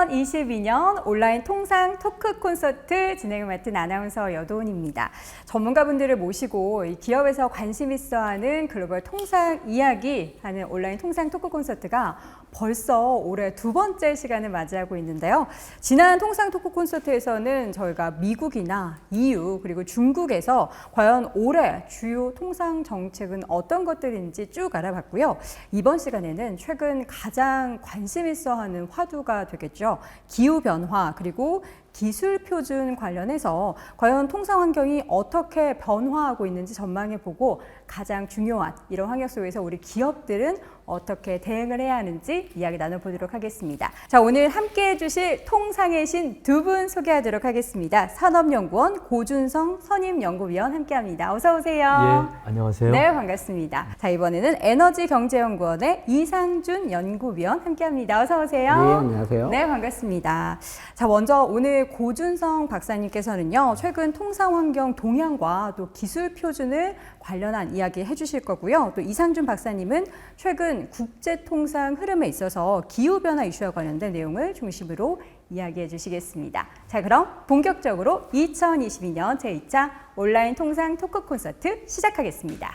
2022년 온라인 통상 토크 콘서트 진행을 맡은 아나운서 여도은입니다. 전문가분들을 모시고 이 기업에서 관심 있어 하는 글로벌 통상 이야기 하는 온라인 통상 토크 콘서트가 벌써 올해 두 번째 시간을 맞이하고 있는데요. 지난 통상 토크 콘서트에서는 저희가 미국이나 EU 그리고 중국에서 과연 올해 주요 통상 정책은 어떤 것들인지 쭉 알아봤고요. 이번 시간에는 최근 가장 관심 있어 하는 화두가 되겠죠. 기후변화 그리고 기술 표준 관련해서 과연 통상 환경이 어떻게 변화하고 있는지 전망해보고 가장 중요한 이런 환경 속에서 우리 기업들은 어떻게 대응을 해야 하는지 이야기 나눠보도록 하겠습니다. 자, 오늘 함께 해주실 통상의 신 두 분 소개하도록 하겠습니다. 산업연구원 고준성 선임연구위원 함께합니다. 어서 오세요. 예, 안녕하세요. 네, 반갑습니다. 자, 이번에는 에너지경제연구원의 이상준 연구위원 함께합니다. 어서 오세요. 네, 안녕하세요. 네, 반갑습니다. 자, 먼저 오늘 고준성 박사님께서는요, 최근 통상환경 동향과 또 기술 표준을 관련한 이야기 해주실 거고요. 또 이상준 박사님은 최근 국제통상 흐름에 있어서 기후변화 이슈와 관련된 내용을 중심으로 이야기해 주시겠습니다. 자, 그럼 본격적으로 2022년 제2차 온라인 통상 토크 콘서트 시작하겠습니다.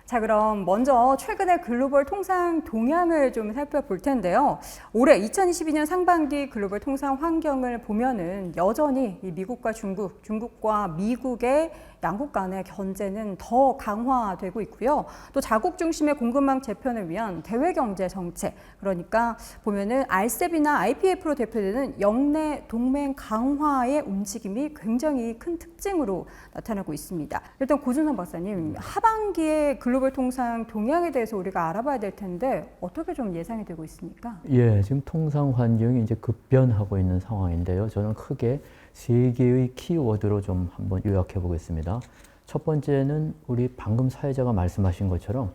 자, 그럼 먼저 최근의 글로벌 통상 동향을 좀 살펴볼 텐데요. 올해 2022년 상반기 글로벌 통상 환경을 보면은 여전히 이 미국과 중국, 중국과 미국의 양국 간의 견제는 더 강화되고 있고요. 또 자국 중심의 공급망 재편을 위한 대외 경제 정책, 그러니까 보면은 RCEP이나 IPF로 대표되는 영내 동맹 강화의 움직임이 굉장히 큰 특징으로 나타나고 있습니다. 일단 고준성 박사님, 하반기에 글로벌 통상 동향에 대해서 우리가 알아봐야 될 텐데 어떻게 좀 예상이 되고 있습니까? 예, 지금 통상 환경이 이제 급변하고 있는 상황인데요. 저는 크게 세 개의 키워드로 좀 한번 요약해 보겠습니다. 첫 번째는 우리 방금 사회자가 말씀하신 것처럼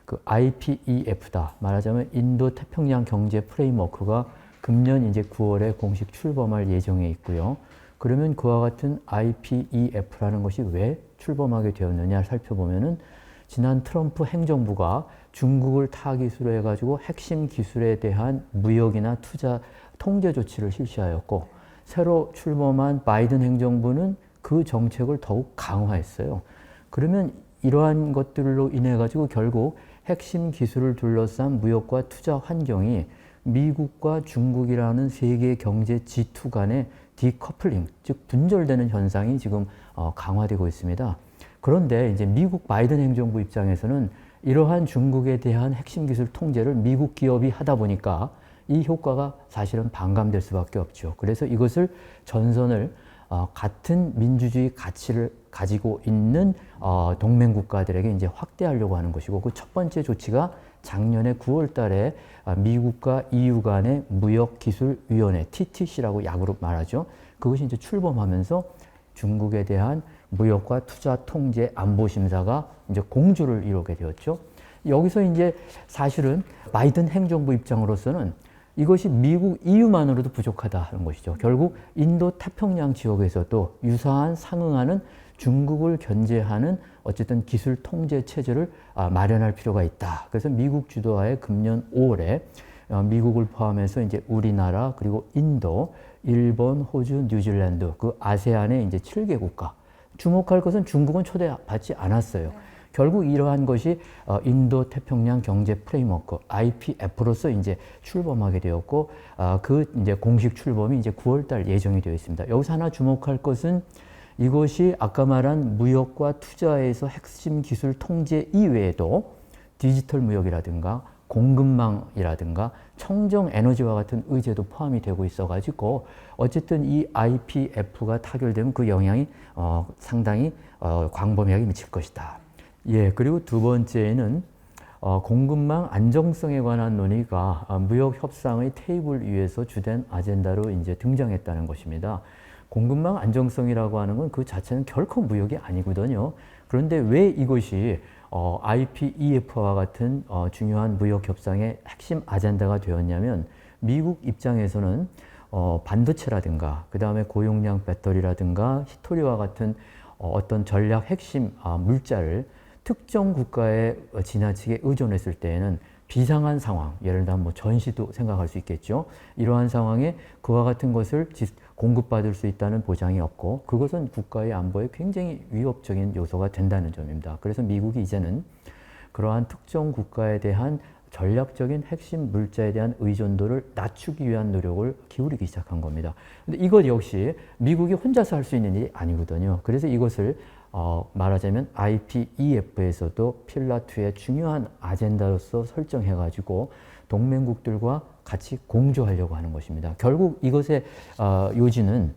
그 IPEF다. 말하자면 인도 태평양 경제 프레임워크가 금년 이제 9월에 공식 출범할 예정에 있고요. 그러면 그와 같은 IPEF라는 것이 왜 출범하게 되었느냐를 살펴보면은 지난 트럼프 행정부가 중국을 타깃으로 해가지고 핵심 기술에 대한 무역이나 투자 통제 조치를 실시하였고, 새로 출범한 바이든 행정부는 그 정책을 더욱 강화했어요. 그러면 이러한 것들로 인해 가지고 결국 핵심 기술을 둘러싼 무역과 투자 환경이 미국과 중국이라는 세계 경제 G2 간의 디커플링, 즉 분절되는 현상이 지금 강화되고 있습니다. 그런데 이제 미국 바이든 행정부 입장에서는 이러한 중국에 대한 핵심 기술 통제를 미국 기업이 하다 보니까 이 효과가 사실은 반감될 수밖에 없죠. 그래서 이것을 전선을 같은 민주주의 가치를 가지고 있는 동맹 국가들에게 이제 확대하려고 하는 것이고, 그 첫 번째 조치가 작년에 9월 달에 미국과 EU 간의 무역기술위원회 TTC라고 약으로 말하죠. 그것이 이제 출범하면서 중국에 대한 무역과 투자 통제 안보 심사가 이제 공조를 이루게 되었죠. 여기서 이제 사실은 바이든 행정부 입장으로서는 이것이 미국 EU만으로도 부족하다는 것이죠. 결국 인도 태평양 지역에서도 유사한 상응하는 중국을 견제하는 어쨌든 기술 통제 체제를 마련할 필요가 있다. 그래서 미국 주도하에 금년 5월에 미국을 포함해서 이제 우리나라 그리고 인도, 일본, 호주, 뉴질랜드 그 아세안의 이제 7개 국가, 주목할 것은 중국은 초대받지 않았어요. 결국 이러한 것이 인도 태평양 경제 프레임워크 IPF로서 이제 출범하게 되었고, 그 이제 공식 출범이 이제 9월 달 예정이 되어 있습니다. 여기서 하나 주목할 것은 이것이 아까 말한 무역과 투자에서 핵심 기술 통제 이외에도 디지털 무역이라든가 공급망이라든가 청정 에너지와 같은 의제도 포함이 되고 있어가지고 어쨌든 이 IPF가 타결되면 그 영향이 상당히 광범위하게 미칠 것이다. 예, 그리고 두 번째는 공급망 안정성에 관한 논의가 무역 협상의 테이블 위에서 주된 아젠다로 이제 등장했다는 것입니다. 공급망 안정성이라고 하는 건 그 자체는 결코 무역이 아니거든요. 그런데 왜 이것이 IPEF와 같은 중요한 무역 협상의 핵심 아젠다가 되었냐면, 미국 입장에서는 반도체라든가 그 다음에 고용량 배터리라든가 히토리와 같은 어떤 전략 핵심 물자를 특정 국가에 지나치게 의존했을 때에는 비상한 상황, 예를 들면 뭐 전시도 생각할 수 있겠죠. 이러한 상황에 그와 같은 것을 공급받을 수 있다는 보장이 없고 그것은 국가의 안보에 굉장히 위협적인 요소가 된다는 점입니다. 그래서 미국이 이제는 그러한 특정 국가에 대한 전략적인 핵심 물자에 대한 의존도를 낮추기 위한 노력을 기울이기 시작한 겁니다. 근데 이것 역시 미국이 혼자서 할 수 있는 일이 아니거든요. 그래서 이것을 말하자면 IPEF에서도 필라2의 중요한 아젠다로서 설정해가지고 동맹국들과 같이 공조하려고 하는 것입니다. 결국 이것의 요지는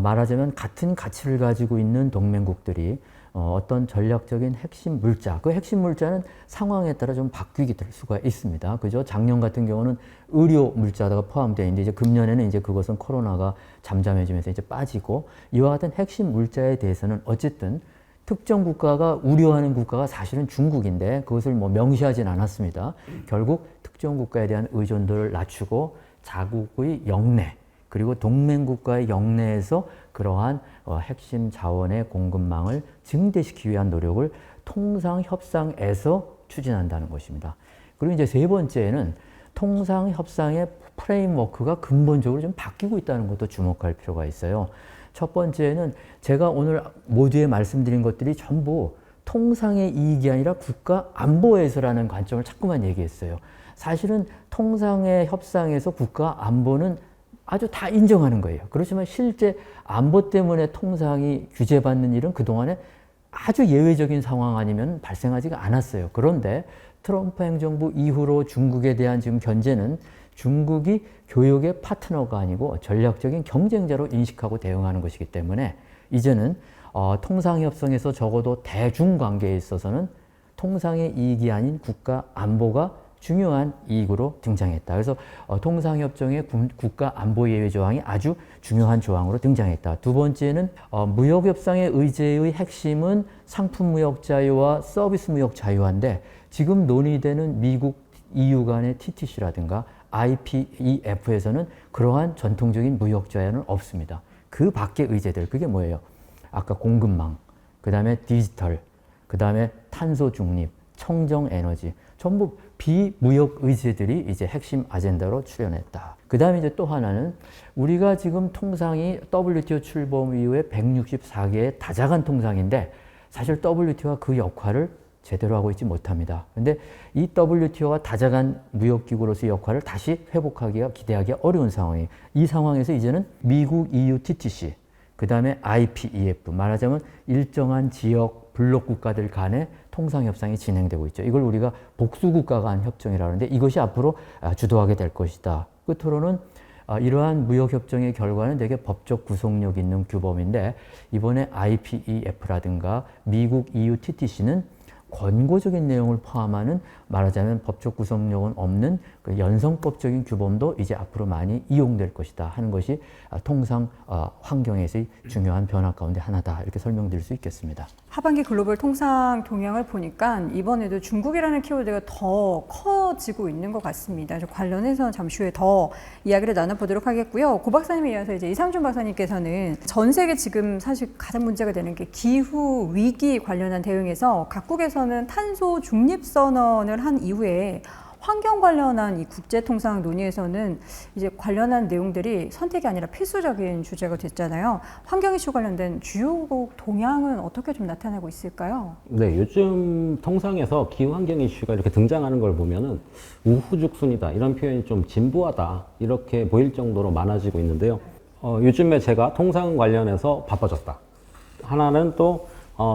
말하자면 같은 가치를 가지고 있는 동맹국들이 어떤 전략적인 핵심 물자, 그 핵심 물자는 상황에 따라 좀 바뀌게 될 수가 있습니다. 그죠? 작년 같은 경우는 의료 물자가 포함되어 있는데 이제 금년에는 이제 그것은 코로나가 잠잠해지면서 이제 빠지고 이와 같은 핵심 물자에 대해서는 어쨌든 특정 국가가 우려하는 국가가 사실은 중국인데 그것을 뭐 명시하진 않았습니다. 결국 특정 국가에 대한 의존도를 낮추고 자국의 영내 그리고 동맹국가의 영내에서 그러한 핵심 자원의 공급망을 증대시키기 위한 노력을 통상협상에서 추진한다는 것입니다. 그리고 이제 세 번째는 통상협상의 프레임워크가 근본적으로 좀 바뀌고 있다는 것도 주목할 필요가 있어요. 첫 번째는 제가 오늘 모두에 말씀드린 것들이 전부 통상의 이익이 아니라 국가 안보에서라는 관점을 자꾸만 얘기했어요. 사실은 통상의 협상에서 국가 안보는 아주 다 인정하는 거예요. 그렇지만 실제 안보 때문에 통상이 규제받는 일은 그동안에 아주 예외적인 상황 아니면 발생하지가 않았어요. 그런데 트럼프 행정부 이후로 중국에 대한 지금 견제는 중국이 교역의 파트너가 아니고 전략적인 경쟁자로 인식하고 대응하는 것이기 때문에 이제는 통상협상에서 적어도 대중관계에 있어서는 통상의 이익이 아닌 국가 안보가 중요한 이익으로 등장했다. 그래서 통상협정의 국가 안보 예외 조항이 아주 중요한 조항으로 등장했다. 두 번째는 무역협상의 의제의 핵심은 상품 무역 자유와 서비스 무역 자유화인데 지금 논의되는 미국 EU 간의 TTC라든가 IPEF에서는 그러한 전통적인 무역 자유는 없습니다. 그 밖의 의제들 그게 뭐예요? 아까 공급망, 그 다음에 디지털, 그 다음에 탄소 중립, 청정 에너지 전부 비무역 의제들이 이제 핵심 아젠다로 출연했다. 그 다음에 이제 또 하나는 우리가 지금 통상이 WTO 출범 이후에 164개의 다자간 통상인데 사실 WTO가 그 역할을 제대로 하고 있지 못합니다. 근데 이 WTO가 다자간 무역기구로서의 역할을 다시 회복하기가 기대하기가 어려운 상황이에요. 이 상황에서 이제는 미국 EU TTC, 그 다음에 IPEF, 말하자면 일정한 지역 블록 국가들 간의 통상협상이 진행되고 있죠. 이걸 우리가 복수국가 간 협정이라고 하는데 이것이 앞으로 주도하게 될 것이다. 끝으로는 이러한 무역협정의 결과는 되게 법적 구속력 있는 규범인데 이번에 IPEF라든가 미국 EU TTC는 권고적인 내용을 포함하는 말하자면 법적 구속력은 없는 그 연성법적인 규범도 이제 앞으로 많이 이용될 것이다 하는 것이 통상 환경에서의 중요한 변화 가운데 하나다 이렇게 설명드릴 수 있겠습니다. 하반기 글로벌 통상 동향을 보니까 이번에도 중국이라는 키워드가 더 커지고 있는 것 같습니다. 관련해서 잠시 후에 더 이야기를 나눠보도록 하겠고요. 고 박사님에 이어서 이제 이상준 박사님께서는 전 세계 지금 사실 가장 문제가 되는 게 기후 위기 관련한 대응에서 각국에서는 탄소 중립 선언을 한 이후에 환경 관련한 이 국제통상 논의에서는 이제 관련한 내용들이 선택이 아니라 필수적인 주제가 됐잖아요. 환경 이슈 관련된 주요국 동향은 어떻게 좀 나타나고 있을까요? 네, 요즘 통상에서 기후 환경 이슈가 이렇게 등장하는 걸 보면은 우후죽순이다 이런 표현이 좀 진부하다 이렇게 보일 정도로 많아지고 있는데요. 요즘에 제가 통상 관련해서 바빠졌다. 하나는 또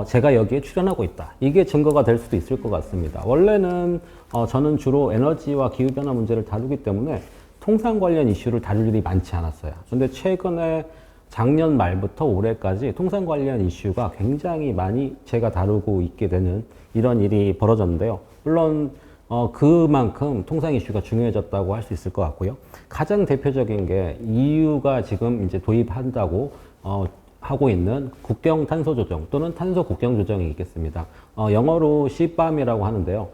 제가 여기에 출연하고 있다. 이게 증거가 될 수도 있을 것 같습니다. 원래는 저는 주로 에너지와 기후변화 문제를 다루기 때문에 통상 관련 이슈를 다룰 일이 많지 않았어요. 그런데 최근에 작년 말부터 올해까지 통상 관련 이슈가 굉장히 많이 제가 다루고 있게 되는 이런 일이 벌어졌는데요. 물론 그만큼 통상 이슈가 중요해졌다고 할 수 있을 것 같고요. 가장 대표적인 게 EU가 지금 이제 도입한다고 하고 있는 국경 탄소 조정 또는 탄소 국경 조정이 있겠습니다. 영어로 CBAM이라고 하는데요.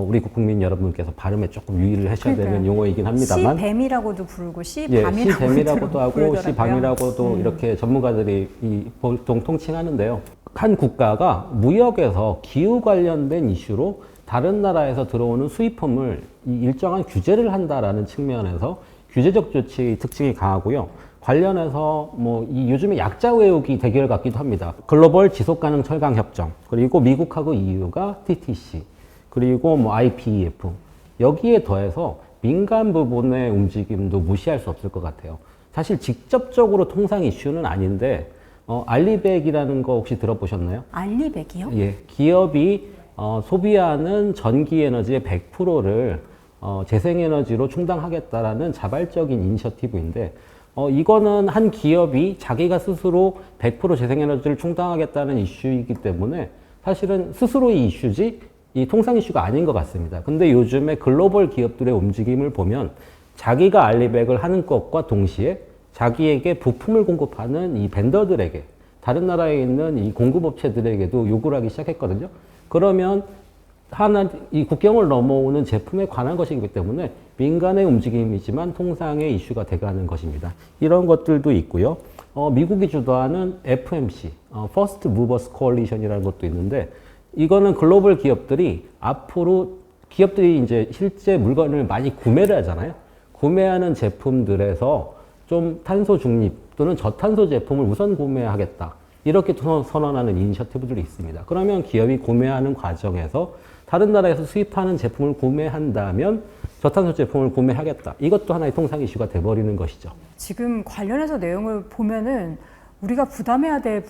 우리 국민 여러분께서 발음에 조금 유의를 하셔야 되는 용어이긴 합니다만 CBAM이라고도 부르고 CBAM이라고도 하고 CBAM이라고도 이렇게 전문가들이 보통 통칭하는데요. 한 국가가 무역에서 기후 관련된 이슈로 다른 나라에서 들어오는 수입품을 이 일정한 규제를 한다라는 측면에서 규제적 조치의 특징이 강하고요. 관련해서 뭐 이 요즘에 약자 외우기 대결 같기도 합니다. 글로벌 지속가능 철강 협정, 그리고 미국하고 EU가 TTC, 그리고 뭐 IPEF, 여기에 더해서 민간 부분의 움직임도 무시할 수 없을 것 같아요. 사실 직접적으로 통상 이슈는 아닌데 알리백이라는 거 혹시 들어보셨나요? 알리백이요? 예, 기업이 소비하는 전기 에너지의 100%를 재생에너지로 충당하겠다라는 자발적인 이니셔티브인데 이거는 한 기업이 자기가 스스로 100% 재생에너지를 충당하겠다는 이슈이기 때문에 사실은 스스로의 이슈지 이 통상 이슈가 아닌 것 같습니다. 근데 요즘에 글로벌 기업들의 움직임을 보면 자기가 알리백을 하는 것과 동시에 자기에게 부품을 공급하는 이 벤더들에게, 다른 나라에 있는 이 공급업체들에게도 요구를 하기 시작했거든요. 그러면 이 국경을 넘어오는 제품에 관한 것이기 때문에 민간의 움직임이지만 통상의 이슈가 돼가는 것입니다. 이런 것들도 있고요. 미국이 주도하는 FMC, First Movers Coalition이라는 것도 있는데, 이거는 글로벌 기업들이 앞으로 기업들이 이제 실제 물건을 많이 구매를 하잖아요. 구매하는 제품들에서 좀 탄소 중립 또는 저탄소 제품을 우선 구매하겠다, 이렇게 선언하는 이니셔티브들이 있습니다. 그러면 기업이 구매하는 과정에서 다른 나라에서 수입하는 제품을 구매한다면 저탄소 제품을 구매하겠다, 이것도 하나의 통상 이슈가 돼버리는 것이죠. 지금 관련해서 내용을 보면은 우리가 부담해야 될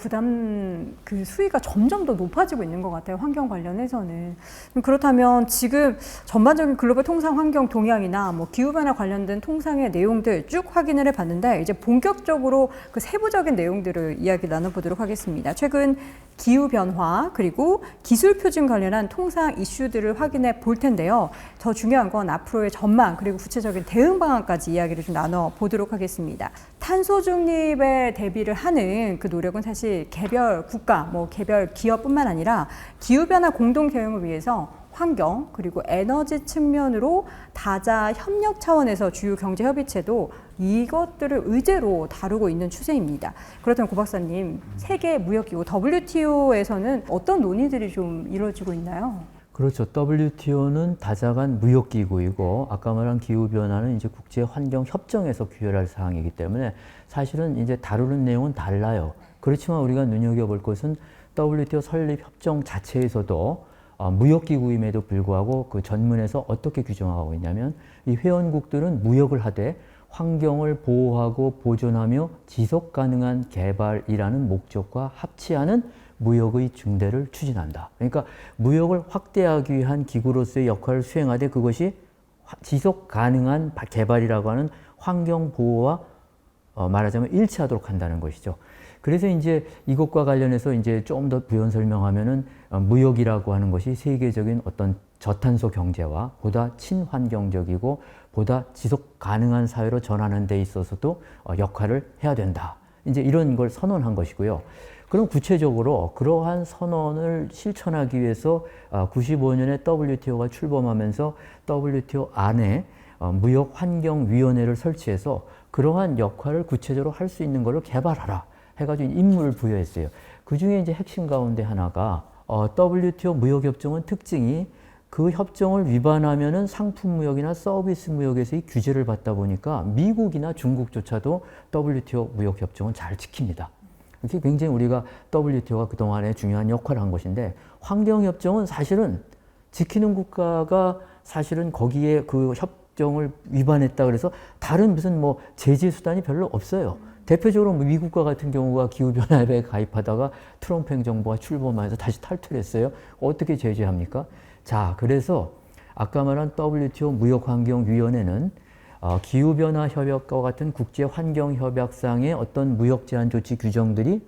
그 수위가 점점 더 높아지고 있는 것 같아요. 환경 관련해서는. 그렇다면 지금 전반적인 글로벌 통상 환경 동향이나 뭐 기후변화 관련된 통상의 내용들 쭉 확인을 해봤는데, 이제 본격적으로 그 세부적인 내용들을 이야기 나눠보도록 하겠습니다. 최근 기후변화 그리고 기술표준 관련한 통상 이슈들을 확인해 볼 텐데요. 더 중요한 건 앞으로의 전망 그리고 구체적인 대응 방안까지 이야기를 좀 나눠보도록 하겠습니다. 탄소 중립에 대비를 하는 그 노력은 사실 개별 국가, 뭐 개별 기업뿐만 아니라 기후변화 공동 대응을 위해서 환경 그리고 에너지 측면으로 다자 협력 차원에서 주요 경제 협의체도 이것들을 의제로 다루고 있는 추세입니다. 그렇다면 고 박사님, 세계 무역기구 WTO에서는 어떤 논의들이 좀 이루어지고 있나요? 그렇죠. WTO는 다자간 무역기구이고, 아까 말한 기후변화는 이제 국제환경협정에서 규율할 사항이기 때문에 사실은 이제 다루는 내용은 달라요. 그렇지만 우리가 눈여겨볼 것은 WTO 설립 협정 자체에서도 무역기구임에도 불구하고 그 전문에서 어떻게 규정하고 있냐면, 이 회원국들은 무역을 하되 환경을 보호하고 보존하며 지속 가능한 개발이라는 목적과 합치하는 무역의 증대를 추진한다. 그러니까 무역을 확대하기 위한 기구로서의 역할을 수행하되 그것이 지속 가능한 개발이라고 하는 환경 보호와 말하자면 일치하도록 한다는 것이죠. 그래서 이제 이것과 관련해서 이제 좀 더 부연 설명하면은 무역이라고 하는 것이 세계적인 어떤 저탄소 경제와 보다 친환경적이고 보다 지속 가능한 사회로 전환하는 데 있어서도 역할을 해야 된다. 이제 이런 걸 선언한 것이고요. 그럼 구체적으로 그러한 선언을 실천하기 위해서 95년에 WTO가 출범하면서 WTO 안에 무역환경위원회를 설치해서 그러한 역할을 구체적으로 할 수 있는 것을 개발하라 해가지고 임무를 부여했어요. 그 중에 이제 핵심 가운데 하나가 WTO 무역협정은 특징이 그 협정을 위반하면은 상품 무역이나 서비스 무역에서의 규제를 받다 보니까 미국이나 중국조차도 WTO 무역협정은 잘 지킵니다. 이게 굉장히 우리가 WTO가 그동안에 중요한 역할을 한 것인데, 환경협정은 사실은 지키는 국가가 사실은 거기에 그 협정을 위반했다 그래서 다른 무슨 뭐 제재 수단이 별로 없어요. 대표적으로 미국과 같은 경우가 기후변화에 가입하다가 트럼프 행정부가 출범하면서 다시 탈퇴했어요. 어떻게 제재합니까? 자, 그래서 아까 말한 WTO 무역환경위원회는 기후변화 협약과 같은 국제환경협약상의 어떤 무역 제한 조치 규정들이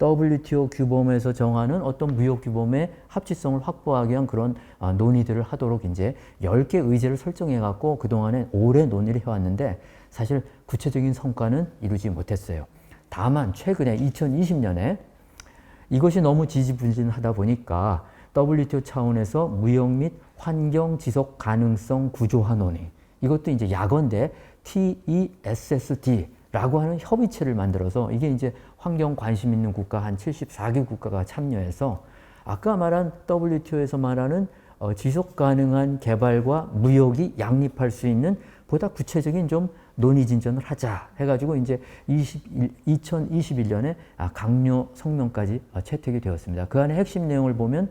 WTO 규범에서 정하는 어떤 무역 규범의 합치성을 확보하기 위한 그런 논의들을 하도록 이제 10개 의제를 설정해 갖고 그동안에 오래 논의를 해왔는데 사실 구체적인 성과는 이루지 못했어요. 다만 최근에 2020년에 이것이 너무 지지부진하다 보니까 WTO 차원에서 무역 및 환경 지속 가능성 구조화 논의, 이것도 이제 약어인데 TESSD라고 하는 협의체를 만들어서 이게 이제 환경 관심 있는 국가 한 74개 국가가 참여해서 아까 말한 WTO에서 말하는 지속 가능한 개발과 무역이 양립할 수 있는 보다 구체적인 좀 논의 진전을 하자 해가지고 이제 2021년에 강요 성명까지 채택이 되었습니다. 그 안에 핵심 내용을 보면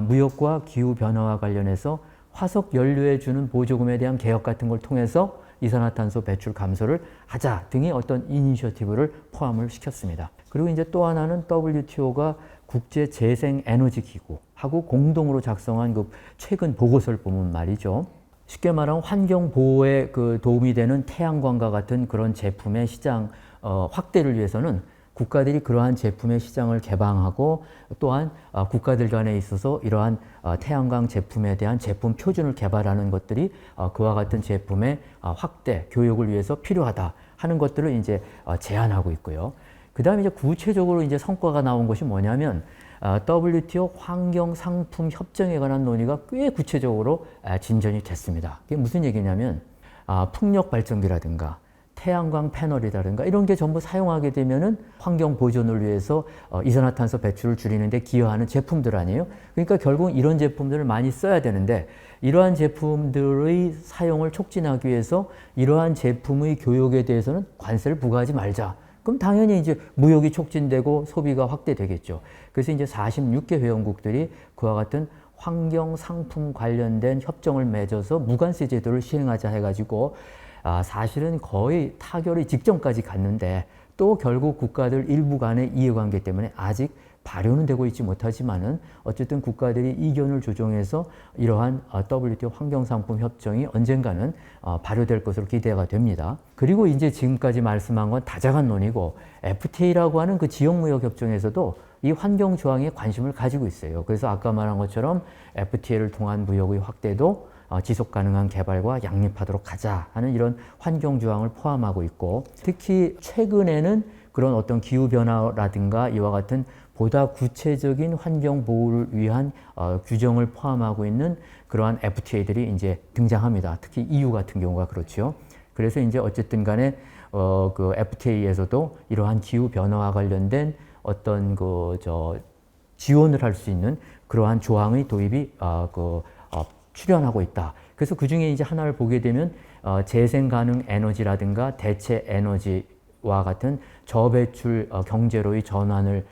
무역과 기후 변화와 관련해서 화석 연료에 주는 보조금에 대한 개혁 같은 걸 통해서 이산화탄소 배출 감소를 하자 등의 어떤 이니셔티브를 포함을 시켰습니다. 그리고 이제 또 하나는 WTO가 국제 재생 에너지 기구하고 공동으로 작성한 그 최근 보고서를 보면 말이죠. 쉽게 말하면 환경 보호에 그 도움이 되는 태양광과 같은 그런 제품의 시장 확대를 위해서는 국가들이 그러한 제품의 시장을 개방하고 또한 국가들 간에 있어서 이러한 태양광 제품에 대한 제품 표준을 개발하는 것들이 그와 같은 제품의 확대, 교육을 위해서 필요하다 하는 것들을 이제 제안하고 있고요. 그 다음에 이제 구체적으로 이제 성과가 나온 것이 뭐냐면 WTO 환경 상품 협정에 관한 논의가 꽤 구체적으로 진전이 됐습니다. 이게 무슨 얘기냐면 풍력 발전기라든가 태양광 패널이라든가 이런 게 전부 사용하게 되면은 환경 보존을 위해서 이산화탄소 배출을 줄이는 데 기여하는 제품들 아니에요? 그러니까 결국 이런 제품들을 많이 써야 되는데 이러한 제품들의 사용을 촉진하기 위해서 이러한 제품의 교역에 대해서는 관세를 부과하지 말자. 그럼 당연히 이제 무역이 촉진되고 소비가 확대되겠죠. 그래서 이제 46개 회원국들이 그와 같은 환경 상품 관련된 협정을 맺어서 무관세 제도를 시행하자 해가지고 사실은 거의 타결의 직전까지 갔는데 또 결국 국가들 일부 간의 이해관계 때문에 아직 발효는 되고 있지 못하지만은 어쨌든 국가들이 이견을 조정해서 이러한 WTO 환경상품 협정이 언젠가는 발효될 것으로 기대가 됩니다. 그리고 이제 지금까지 말씀한 건 다자간 논의고 FTA라고 하는 그 지역무역협정에서도 이 환경 조항에 관심을 가지고 있어요. 그래서 아까 말한 것처럼 FTA를 통한 무역의 확대도 지속 가능한 개발과 양립하도록 하자 하는 이런 환경 조항을 포함하고 있고 특히 최근에는 그런 어떤 기후변화라든가 이와 같은 보다 구체적인 환경 보호를 위한 규정을 포함하고 있는 그러한 FTA들이 이제 등장합니다. 특히 EU 같은 경우가 그렇죠. 그래서 이제 어쨌든 간에 그 FTA에서도 이러한 기후 변화와 관련된 어떤 지원을 할 수 있는 그러한 조항의 도입이 출연하고 있다. 그래서 그 중에 이제 하나를 보게 되면 재생 가능 에너지라든가 대체 에너지와 같은 저배출 경제로의 전환을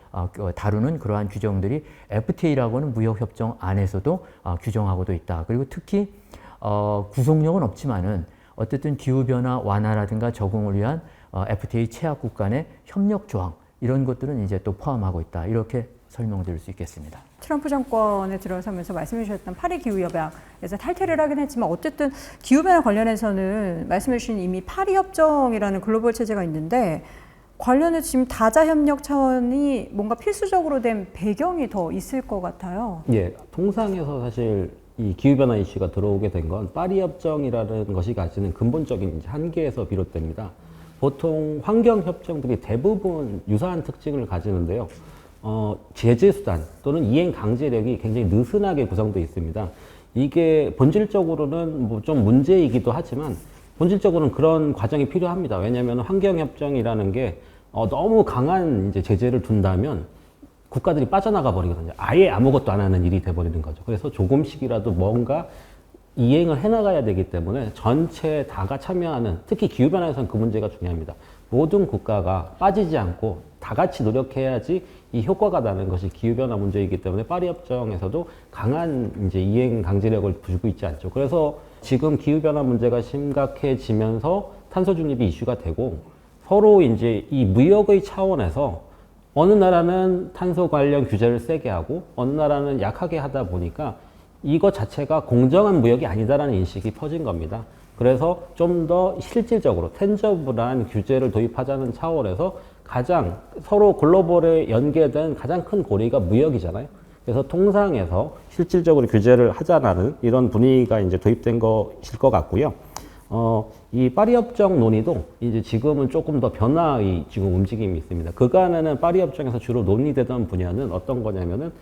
다루는 그러한 규정들이 FTA라고 하는 무역협정 안에서도 규정하고도 있다. 그리고 특히 구속력은 없지만은 어쨌든 기후변화 완화라든가 적응을 위한 FTA 체약국 간의 협력 조항 이런 것들은 이제 또 포함하고 있다. 이렇게 설명드릴 수 있겠습니다. 트럼프 정권에 들어서면서 말씀해 주셨던 파리 기후협약에서 탈퇴를 하긴 했지만 어쨌든 기후변화 관련해서는 말씀해 주신 이미 파리 협정이라는 글로벌 체제가 있는데 관련해서 지금 다자협력 차원이 뭔가 필수적으로 된 배경이 더 있을 것 같아요. 예, 통상에서 사실 이 기후변화 이슈가 들어오게 된 건 파리 협정이라는 것이 가지는 근본적인 한계에서 비롯됩니다. 보통 환경 협정들이 대부분 유사한 특징을 가지는데요. 제재 수단 또는 이행 강제력이 굉장히 느슨하게 구성되어 있습니다. 이게 본질적으로는 뭐 좀 문제이기도 하지만 본질적으로는 그런 과정이 필요합니다. 왜냐하면 환경 협정이라는 게 너무 강한 이제 제재를 둔다면 국가들이 빠져나가 버리거든요. 아예 아무것도 안 하는 일이 돼버리는 거죠. 그래서 조금씩이라도 뭔가 이행을 해나가야 되기 때문에 전체 다가 참여하는, 특히 기후변화에서는 그 문제가 중요합니다. 모든 국가가 빠지지 않고 다 같이 노력해야지 이 효과가 나는 것이 기후변화 문제이기 때문에 파리 협정에서도 강한 이제 이행 강제력을 두고 있지 않죠. 그래서 지금 기후변화 문제가 심각해지면서 탄소 중립이 이슈가 되고 서로 이제 이 무역의 차원에서 어느 나라는 탄소 관련 규제를 세게 하고 어느 나라는 약하게 하다 보니까 이것 자체가 공정한 무역이 아니다라는 인식이 퍼진 겁니다. 그래서 좀 더 실질적으로 텐저블한 규제를 도입하자는 차원에서 가장 서로 글로벌에 연계된 가장 큰 고리가 무역이잖아요. 그래서 통상에서 실질적으로 규제를 하자라는 이런 분위기가 이제 도입된 것일 것 같고요. 이 파리 협정 논의도 이제 지금은 조금 더 변화의 지금 움직임이 있습니다. 그간에는 파리 협정에서 주로 논의되던 분야는 어떤 거냐면은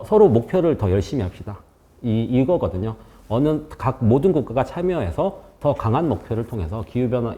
서로 목표를 더 열심히 합시다. 이거거든요. 모든 국가가 참여해서 더 강한 목표를 통해서 기후변화,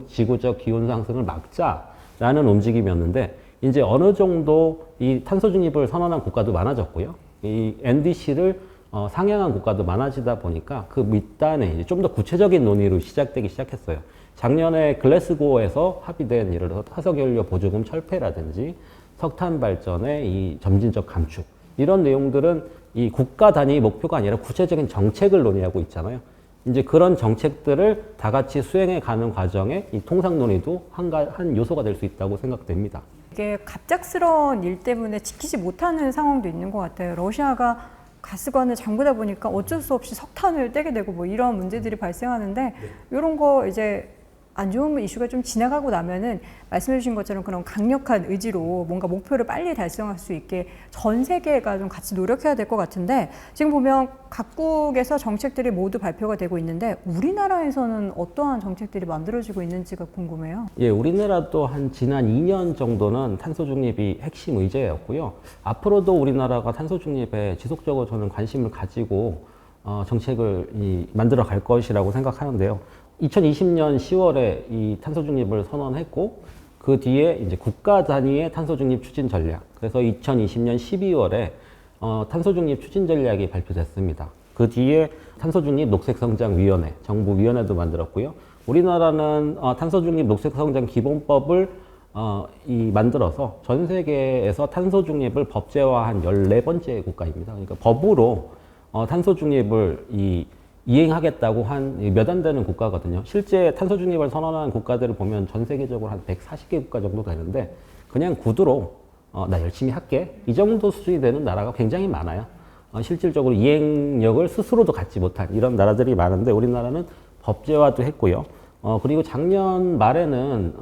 지구적 기온 상승을 막자라는 움직임이었는데, 이제 어느 정도 이 탄소 중립을 선언한 국가도 많아졌고요. 이 NDC를 상향한 국가도 많아지다 보니까 그 밑단에 좀 더 구체적인 논의로 시작되기 시작했어요. 작년에 글래스고에서 합의된 예를 들어서 화석연료 보조금 철폐라든지 석탄 발전의 이 점진적 감축 이런 내용들은 이 국가 단위 목표가 아니라 구체적인 정책을 논의하고 있잖아요. 이제 그런 정책들을 다 같이 수행해 가는 과정에 이 통상 논의도 한 요소가 될 수 있다고 생각됩니다. 이게 갑작스러운 일 때문에 지키지 못하는 상황도 있는 것 같아요. 러시아가 가스관을 잠그다 보니까 어쩔 수 없이 석탄을 떼게 되고 뭐 이런 문제들이 발생하는데 이런 거 이제 안 좋은 이슈가 좀 지나가고 나면은 말씀해 주신 것처럼 그런 강력한 의지로 뭔가 목표를 빨리 달성할 수 있게 전 세계가 좀 같이 노력해야 될 것 같은데 지금 보면 각국에서 정책들이 모두 발표가 되고 있는데 우리나라에서는 어떠한 정책들이 만들어지고 있는지가 궁금해요. 예, 우리나라도 한 지난 2년 정도는 탄소 중립이 핵심 의제였고요. 앞으로도 우리나라가 탄소 중립에 지속적으로 저는 관심을 가지고 정책을 만들어 갈 것이라고 생각하는데요. 2020년 10월에 이 탄소 중립을 선언했고 그 뒤에 이제 국가 단위의 탄소 중립 추진 전략. 그래서 2020년 12월에 탄소 중립 추진 전략이 발표됐습니다. 그 뒤에 탄소 중립 녹색 성장 위원회, 정부 위원회도 만들었고요. 우리나라는 탄소 중립 녹색 성장 기본법을 만들어서 전 세계에서 탄소 중립을 법제화한 14번째 국가입니다. 그러니까 법으로 탄소 중립을 이행하겠다고 한 몇 안 되는 국가거든요. 실제 탄소 중립을 선언한 국가들을 보면 전 세계적으로 한 140개 국가 정도 되는데 그냥 구두로 나 열심히 할게 이 정도 수준이 되는 나라가 굉장히 많아요. 실질적으로 이행력을 스스로도 갖지 못한 이런 나라들이 많은데 우리나라는 법제화도 했고요. 그리고 작년 말에는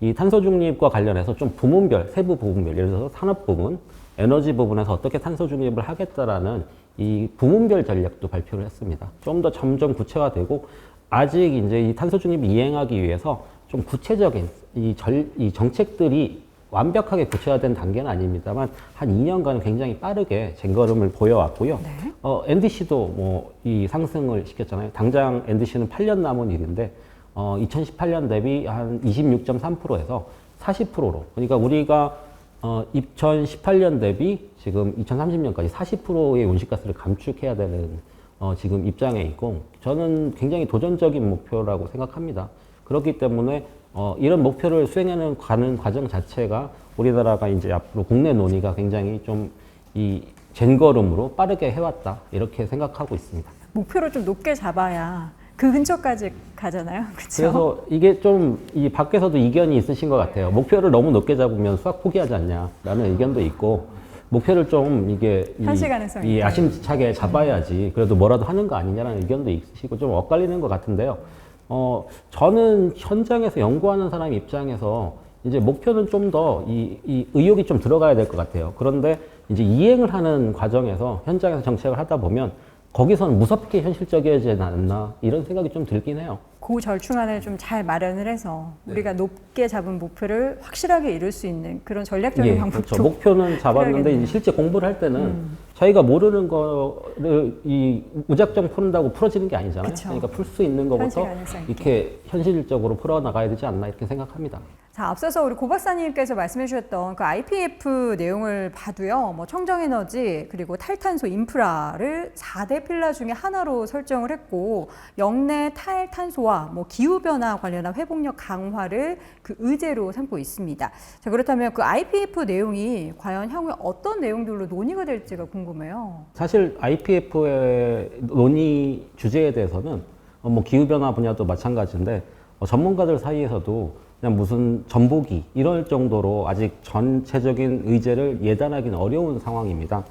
이 탄소 중립과 관련해서 좀 부문별, 세부 부문별, 예를 들어서 산업 부문, 에너지 부분에서 어떻게 탄소 중립을 하겠다라는 이 부문별 전략도 발표를 했습니다. 좀 더 점점 구체화되고 아직 이제 이 탄소 중립을 이행하기 위해서 좀 구체적인 이 정책들이 완벽하게 구체화된 단계는 아닙니다만 한 2년간 굉장히 빠르게 쟁걸음을 보여왔고요. 네. NDC도 이 상승을 시켰잖아요. 당장 NDC는 8년 남은 일인데 2018년 대비 한 26.3%에서 40%로 그러니까 우리가 2018년 대비 지금 2030년까지 40%의 온실가스를 감축해야 되는 지금 입장에 있고 저는 굉장히 도전적인 목표라고 생각합니다. 그렇기 때문에 이런 목표를 수행하는 가는 과정 자체가 우리나라가 이제 앞으로 국내 논의가 굉장히 좀 이 젠걸음으로 빠르게 해왔다 이렇게 생각하고 있습니다. 목표를 좀 높게 잡아야 그 근처까지 가잖아요. 그렇죠? 그래서 이게 좀 이 밖에서도 이견이 있으신 것 같아요. 목표를 너무 높게 잡으면 수학 포기하지 않냐라는 의견도 있고 목표를 좀 현실 가능성이 야심차게 잡아야지 그래도 뭐라도 하는 거 아니냐라는 의견도 있으시고 좀 엇갈리는 것 같은데요. 저는 현장에서 연구하는 사람 입장에서 이제 목표는 좀 더 이 의욕이 좀 들어가야 될 것 같아요. 그런데 이제 이행을 하는 과정에서 현장에서 정책을 하다 보면 거기서는 무섭게 현실적이어지지 않나 이런 생각이 좀 들긴 해요. 그 절충안을 좀 잘 마련을 해서 우리가 높게 잡은 목표를 확실하게 이룰 수 있는 그런 전략적인 방법도 그렇죠. 목표는 잡았는데 필요하겠네요. 이제 실제 공부를 할 때는 자기가 모르는 거를 무작정 푸는다고 풀어지는 게 아니잖아요. 그쵸. 그러니까 풀 수 있는 현실 것부터 가능성 있게. 이렇게 현실적으로 풀어나가야 되지 않나 이렇게 생각합니다. 자, 앞서서 우리 고 박사님께서 말씀해 주셨던 그 IPF 내용을 봐도요, 뭐 청정에너지 그리고 탈탄소 인프라를 4대 필라 중에 하나로 설정을 했고, 역내 탈탄소와 뭐 기후변화 관련한 회복력 강화를 그 의제로 삼고 있습니다. 자, 그렇다면 그 IPF 내용이 과연 향후에 어떤 내용들로 논의가 될지가 궁금해요. 사실 IPF의 논의 주제에 대해서는 뭐 기후변화 분야도 마찬가지인데 전문가들 사이에서도 그냥 무슨 전보기 이럴 정도로 아직 전체적인 의제를 예단하기는 어려운 상황입니다.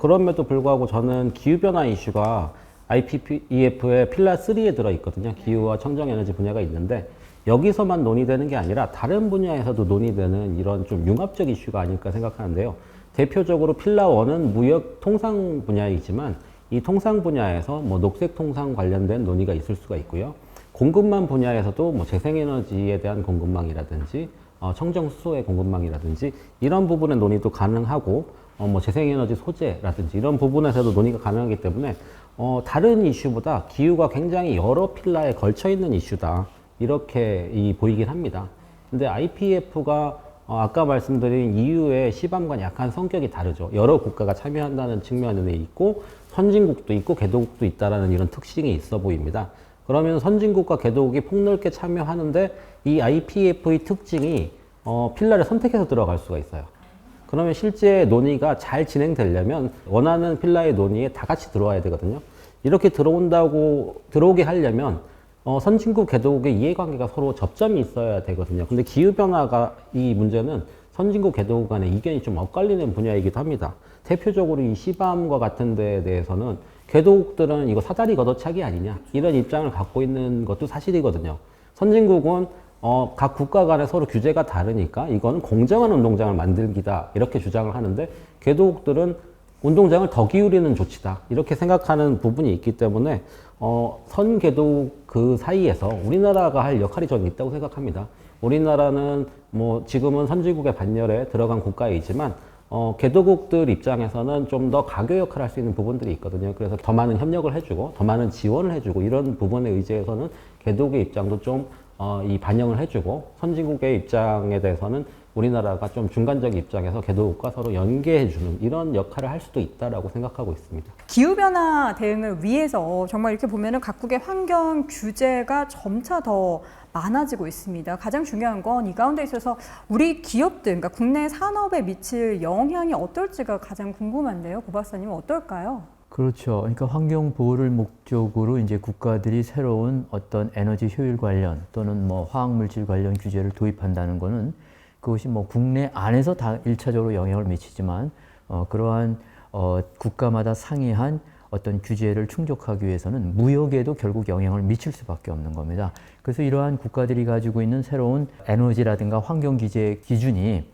그럼에도 불구하고 저는 기후변화 이슈가 IPEF의 필라 3에 들어있거든요. 기후와 청정에너지 분야가 있는데 여기서만 논의되는 게 아니라 다른 분야에서도 논의되는 이런 좀 융합적 이슈가 아닐까 생각하는데요. 대표적으로 필라 1은 무역 통상 분야이지만 이 통상 분야에서 뭐 녹색 통상 관련된 논의가 있을 수가 있고요. 공급망 분야에서도 뭐 재생에너지에 대한 공급망이라든지 청정수소의 공급망이라든지 이런 부분의 논의도 가능하고 뭐 재생에너지 소재라든지 이런 부분에서도 논의가 가능하기 때문에 다른 이슈보다 기후가 굉장히 여러 필라에 걸쳐 있는 이슈다 이렇게 보이긴 합니다. 근데 IPF가 아까 말씀드린 EU의 시밤과 약간 성격이 다르죠. 여러 국가가 참여한다는 측면에 있고 선진국도 있고 개도국도 있다라는 이런 특징이 있어 보입니다. 그러면 선진국과 개도국이 폭넓게 참여하는데 이 IPEF의 특징이 필라를 선택해서 들어갈 수가 있어요. 그러면 실제 논의가 잘 진행되려면 원하는 필라의 논의에 다 같이 들어와야 되거든요. 이렇게 들어오게 하려면 선진국, 개도국의 이해관계가 서로 접점이 있어야 되거든요. 근데 기후변화가 이 문제는 선진국, 개도국 간의 이견이 좀 엇갈리는 분야이기도 합니다. 대표적으로 이 시밤과 같은 데에 대해서는 개도국들은 이거 사다리 걷어차기 아니냐 이런 입장을 갖고 있는 것도 사실이거든요. 선진국은 각 국가 간에 서로 규제가 다르니까 이거는 공정한 운동장을 만들기다 이렇게 주장을 하는데 개도국들은 운동장을 더 기울이는 조치다 이렇게 생각하는 부분이 있기 때문에 선개도국 그 사이에서 우리나라가 할 역할이 저는 있다고 생각합니다. 우리나라는 뭐 지금은 선진국의 반열에 들어간 국가이지만 개도국들 입장에서는 좀 더 가교 역할을 할 수 있는 부분들이 있거든요. 그래서 더 많은 협력을 해주고 더 많은 지원을 해주고 이런 부분에 의지해서는 개도국의 입장도 좀 이 반영을 해주고 선진국의 입장에 대해서는 우리나라가 좀 중간적 입장에서 개도국과 서로 연계해주는 이런 역할을 할 수도 있다라고 생각하고 있습니다. 기후변화 대응을 위해서 정말 이렇게 보면은 각국의 환경 규제가 점차 더 많아지고 있습니다. 가장 중요한 건 이 가운데 있어서 우리 기업들, 그러니까 국내 산업에 미칠 영향이 어떨지가 가장 궁금한데요. 고 박사님은 어떨까요? 그렇죠. 그러니까 환경 보호를 목적으로 이제 국가들이 새로운 어떤 에너지 효율 관련 또는 뭐 화학 물질 관련 규제를 도입한다는 것은 그것이 뭐 국내 안에서 다 일차적으로 영향을 미치지만 그러한 국가마다 상이한 어떤 규제를 충족하기 위해서는 무역에도 결국 영향을 미칠 수밖에 없는 겁니다. 그래서 이러한 국가들이 가지고 있는 새로운 에너지라든가 환경 규제 기준이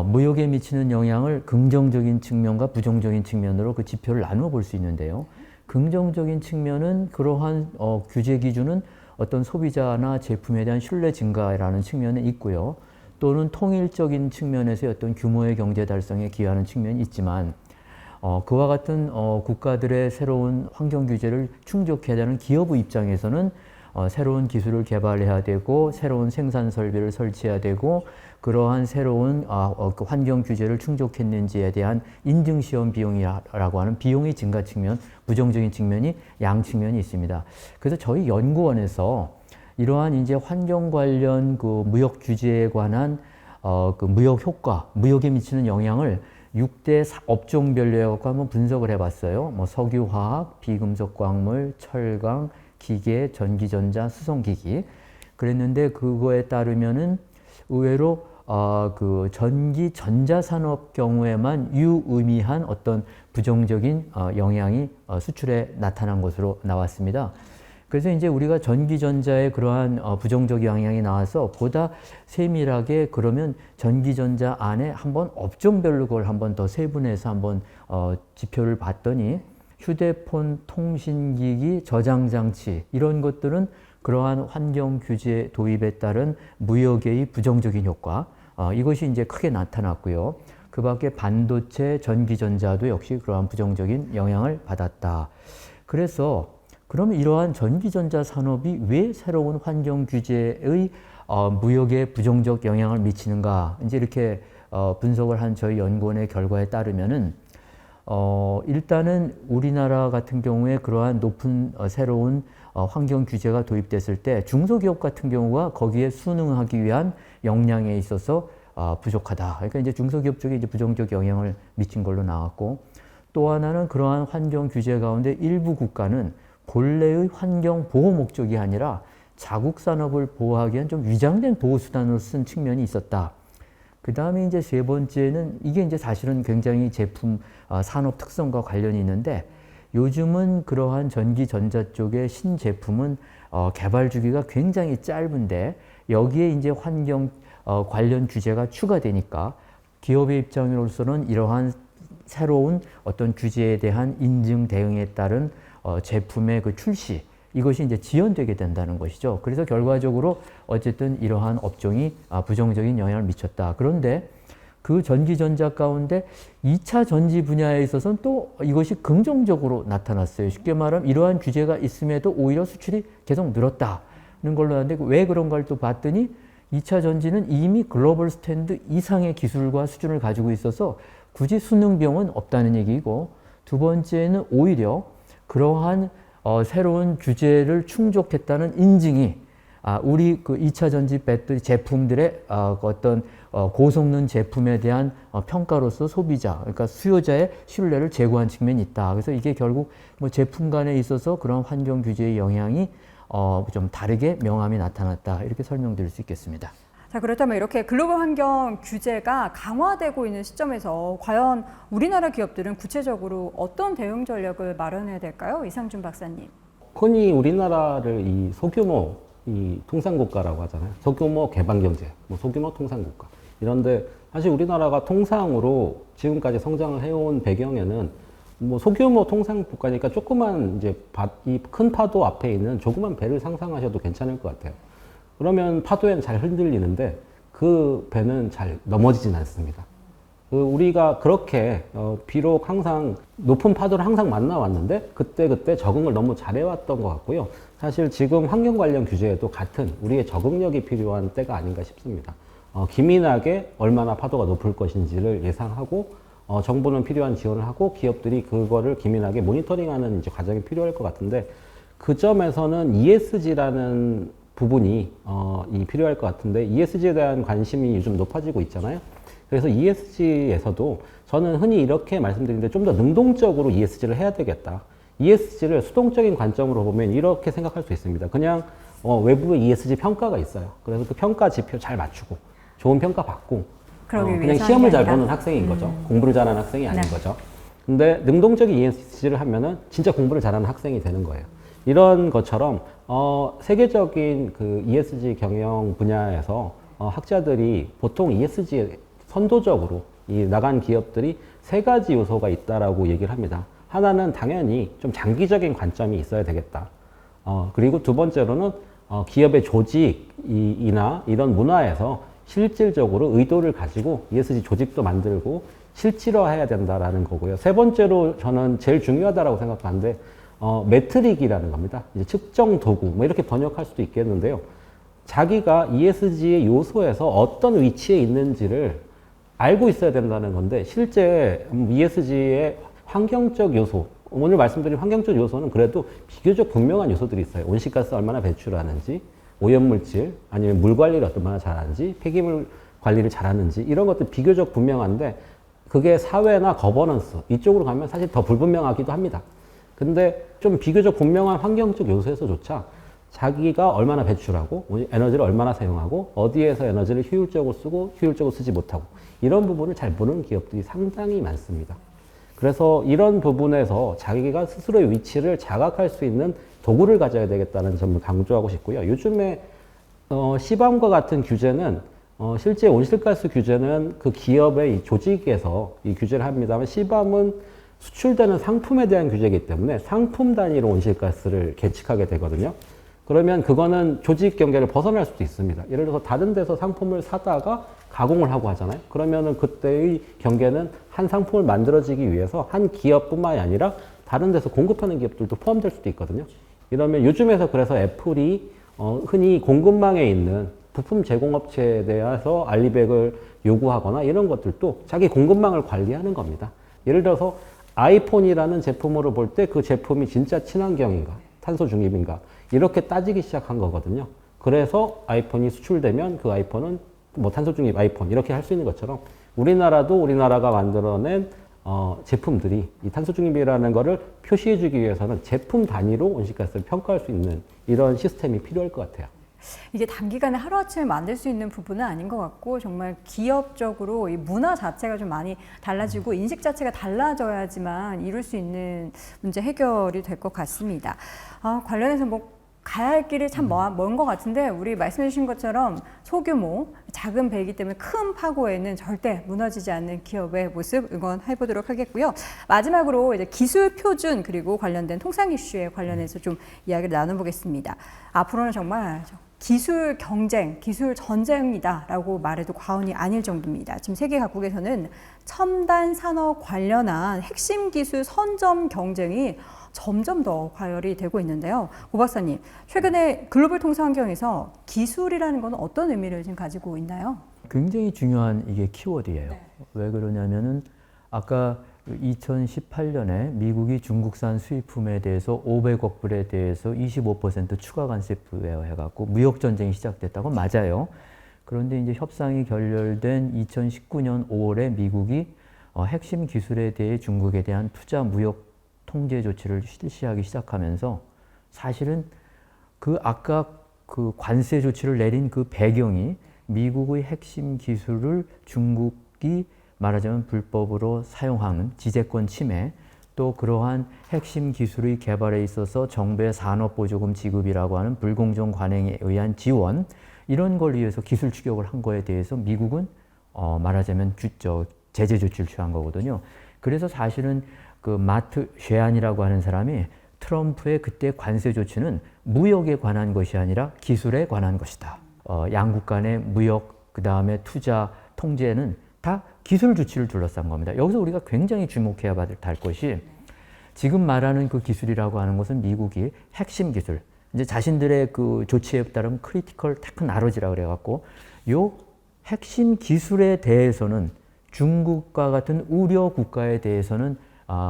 무역에 미치는 영향을 긍정적인 측면과 부정적인 측면으로 그 지표를 나누어 볼 수 있는데요. 긍정적인 측면은 그러한 규제 기준은 어떤 소비자나 제품에 대한 신뢰 증가라는 측면에 있고요. 또는 통일적인 측면에서의 어떤 규모의 경제 달성에 기여하는 측면이 있지만 그와 같은 국가들의 새로운 환경 규제를 충족해야 되는 기업의 입장에서는 새로운 기술을 개발해야 되고 새로운 생산 설비를 설치해야 되고 그러한 새로운 그 환경 규제를 충족했는지에 대한 인증 시험 비용이라고 하는 비용의 증가 측면, 부정적인 측면이 양 측면이 있습니다. 그래서 저희 연구원에서 이러한 이제 환경 관련 그 무역 규제에 관한 그 무역 효과, 무역에 미치는 영향을 6대 업종별로 해갖고 한번 분석을 해봤어요. 뭐 석유화학, 비금속 광물, 철강, 기계, 전기전자, 수송기기. 그랬는데 그거에 따르면은 의외로 그 전기 전자 산업 경우에만 유의미한 어떤 부정적인 영향이 수출에 나타난 것으로 나왔습니다. 그래서 이제 우리가 전기전자의 그러한 부정적 영향이 나와서 보다 세밀하게 그러면 전기전자 안에 한번 업종별로 그걸 한번 더 세분해서 한번 지표를 봤더니 휴대폰, 통신기기, 저장장치 이런 것들은 그러한 환경 규제 도입에 따른 무역의 부정적인 효과 이것이 이제 크게 나타났고요. 그 밖에 반도체, 전기전자도 역시 그러한 부정적인 영향을 받았다. 그래서 그러면 이러한 전기전자 산업이 왜 새로운 환경 규제의 무역에 부정적 영향을 미치는가? 이제 이렇게 분석을 한 저희 연구원의 결과에 따르면은 일단은 우리나라 같은 경우에 그러한 높은 새로운 환경 규제가 도입됐을 때 중소기업 같은 경우가 거기에 순응하기 위한 역량에 있어서 부족하다. 그러니까 이제 중소기업 쪽에 이제 부정적 영향을 미친 걸로 나왔고 또 하나는 그러한 환경 규제 가운데 일부 국가는 본래의 환경 보호 목적이 아니라 자국 산업을 보호하기 위한 좀 위장된 보호 수단으로 쓴 측면이 있었다. 그 다음에 이제 세 번째는 이게 이제 사실은 굉장히 제품 산업 특성과 관련이 있는데 요즘은 그러한 전기 전자 쪽의 신제품은 개발 주기가 굉장히 짧은데 여기에 이제 환경 관련 규제가 추가되니까 기업의 입장으로서는 이러한 새로운 어떤 규제에 대한 인증 대응에 따른 제품의 그 출시 이것이 이제 지연되게 된다는 것이죠. 그래서 결과적으로 어쨌든 이러한 업종이 부정적인 영향을 미쳤다. 그런데 그 전기전자 가운데 2차 전지 분야에 있어서는 또 이것이 긍정적으로 나타났어요. 쉽게 말하면 이러한 규제가 있음에도 오히려 수출이 계속 늘었다는 걸로 하는데 왜 그런가를 또 봤더니 2차 전지는 이미 글로벌 스탠드 이상의 기술과 수준을 가지고 있어서 굳이 수능 비용은 없다는 얘기이고, 두 번째는 오히려 그러한 새로운 규제를 충족했다는 인증이 우리 그 2차 전지 배터리 제품들의 어떤 고성능 제품에 대한 평가로서 소비자, 그러니까 수요자의 신뢰를 제고한 측면이 있다. 그래서 이게 결국 뭐 제품 간에 있어서 그런 환경 규제의 영향이 좀 다르게 명암이 나타났다. 이렇게 설명드릴 수 있겠습니다. 자, 그렇다면 이렇게 글로벌 환경 규제가 강화되고 있는 시점에서 과연 우리나라 기업들은 구체적으로 어떤 대응 전략을 마련해야 될까요? 이상준 박사님. 흔히 우리나라를 이 소규모 이 통상국가라고 하잖아요. 소규모 개방경제, 뭐 소규모 통상국가. 이런데 사실 우리나라가 통상으로 지금까지 성장을 해온 배경에는 뭐 소규모 통상국가니까 조그만 이제 이 큰 파도 앞에 있는 조그만 배를 상상하셔도 괜찮을 것 같아요. 그러면 파도에는 잘 흔들리는데 그 배는 잘 넘어지진 않습니다. 우리가 그렇게 비록 항상 높은 파도를 항상 만나왔는데 그때 적응을 너무 잘해왔던 것 같고요. 사실 지금 환경 관련 규제에도 같은 우리의 적응력이 필요한 때가 아닌가 싶습니다. 기민하게 얼마나 파도가 높을 것인지를 예상하고 정부는 필요한 지원을 하고 기업들이 그거를 기민하게 모니터링하는 이제 과정이 필요할 것 같은데, 그 점에서는 ESG라는 부분이 필요할 것 같은데, ESG에 대한 관심이 요즘 높아지고 있잖아요. 그래서 ESG에서도 저는 흔히 이렇게 말씀드리는데 좀 더 능동적으로 ESG를 해야 되겠다. ESG를 수동적인 관점으로 보면 이렇게 생각할 수 있습니다. 그냥 외부에 ESG 평가가 있어요. 그래서 그 평가 지표 잘 맞추고 좋은 평가 받고 그냥 시험을 잘 보는 학생인 거죠. 공부를 잘하는 학생이 아닌 거죠. 근데 능동적인 ESG를 하면은 진짜 공부를 잘하는 학생이 되는 거예요. 이런 것처럼 세계적인 그 ESG 경영 분야에서 학자들이 보통 ESG에 선도적으로 나간 기업들이 세 가지 요소가 있다라고 얘기를 합니다. 하나는 당연히 좀 장기적인 관점이 있어야 되겠다. 그리고 두 번째로는 기업의 조직이나 이런 문화에서 실질적으로 의도를 가지고 ESG 조직도 만들고 실질화해야 된다라는 거고요. 세 번째로 저는 제일 중요하다라고 생각하는데 매트릭이라는 겁니다. 이제 측정 도구 뭐 이렇게 번역할 수도 있겠는데요. 자기가 ESG의 요소에서 어떤 위치에 있는지를 알고 있어야 된다는 건데, 실제 ESG의 환경적 요소, 오늘 말씀드린 환경적 요소는 그래도 비교적 분명한 요소들이 있어요. 온실가스 얼마나 배출하는지, 오염물질, 아니면 물 관리를 얼마나 잘하는지, 폐기물 관리를 잘하는지, 이런 것들 비교적 분명한데, 그게 사회나 거버넌스, 이쪽으로 가면 사실 더 불분명하기도 합니다. 근데 좀 비교적 분명한 환경적 요소에서조차 자기가 얼마나 배출하고, 에너지를 얼마나 사용하고, 어디에서 에너지를 효율적으로 쓰고, 효율적으로 쓰지 못하고, 이런 부분을 잘 모르는 기업들이 상당히 많습니다. 그래서 이런 부분에서 자기가 스스로의 위치를 자각할 수 있는 도구를 가져야 되겠다는 점을 강조하고 싶고요. 요즘에 시밤과 같은 규제는 실제 온실가스 규제는 그 기업의 이 조직에서 이 규제를 합니다만, 시밤은 수출되는 상품에 대한 규제이기 때문에 상품 단위로 온실가스를 계측하게 되거든요. 그러면 그거는 조직 경계를 벗어날 수도 있습니다. 예를 들어서 다른 데서 상품을 사다가 가공을 하고 하잖아요. 그러면은 그때의 경계는 한 상품을 만들어지기 위해서 한 기업뿐만이 아니라 다른 데서 공급하는 기업들도 포함될 수도 있거든요. 이러면 요즘에서 그래서 애플이 흔히 공급망에 있는 부품 제공업체에 대해서 알리백을 요구하거나 이런 것들도 자기 공급망을 관리하는 겁니다. 예를 들어서 아이폰이라는 제품으로 볼 때 그 제품이 진짜 친환경인가, 탄소 중립인가, 이렇게 따지기 시작한 거거든요. 그래서 아이폰이 수출되면 그 아이폰은 뭐 탄소 중립 아이폰 이렇게 할 수 있는 것처럼, 우리나라도 우리나라가 만들어낸 제품들이 이 탄소 중립이라는 거를 표시해 주기 위해서는 제품 단위로 온실가스를 평가할 수 있는 이런 시스템이 필요할 것 같아요. 이게 단기간에 하루아침에 만들 수 있는 부분은 아닌 것 같고, 정말 기업적으로 이 문화 자체가 좀 많이 달라지고 인식 자체가 달라져야지만 이룰 수 있는 문제 해결이 될 것 같습니다. 관련해서 뭐 가야 할 길이 참 먼 것 같은데, 우리 말씀해 주신 것처럼 소규모 작은 배이기 때문에 큰 파고에는 절대 무너지지 않는 기업의 모습 응원해 보도록 하겠고요. 마지막으로 이제 기술 표준 그리고 관련된 통상 이슈에 관련해서 좀 이야기를 나눠보겠습니다. 앞으로는 정말 기술 경쟁, 기술 전쟁이다라고 말해도 과언이 아닐 정도입니다. 지금 세계 각국에서는 첨단 산업 관련한 핵심 기술 선점 경쟁이 점점 더 과열이 되고 있는데요. 고 박사님, 최근에 글로벌 통상 환경에서 기술이라는 건 어떤 의미를 지금 가지고 있나요? 굉장히 중요한 이게 키워드예요. 왜 그러냐면은 아까 2018년에 미국이 중국산 수입품에 대해서 500억 불에 대해서 25% 추가 관세 부여해갖고 무역 전쟁이 시작됐다고 맞아요. 그런데 이제 협상이 결렬된 2019년 5월에 미국이 핵심 기술에 대해 중국에 대한 투자 무역 통제 조치를 실시하기 시작하면서 사실은 그 아까 그 관세 조치를 내린 그 배경이 미국의 핵심 기술을 중국이 말하자면 불법으로 사용하는 지재권 침해, 또 그러한 핵심 기술의 개발에 있어서 정부의 산업보조금 지급이라고 하는 불공정 관행에 의한 지원, 이런 걸 위해서 기술 추격을 한 거에 대해서 미국은 말하자면 제재 조치를 취한 거거든요. 그래서 사실은 그 마트 쉐안이라고 하는 사람이 트럼프의 그때 관세 조치는 무역에 관한 것이 아니라 기술에 관한 것이다. 양국 간의 무역, 그 다음에 투자 통제는 다 기술 조치를 둘러싼 겁니다. 여기서 우리가 굉장히 주목해야 할 것이 지금 말하는 그 기술이라고 하는 것은 미국이 핵심 기술, 이제 자신들의 그 조치에 따르면 크리티컬 테크놀로지라고 그래갖고 요 핵심 기술에 대해서는 중국과 같은 우려 국가에 대해서는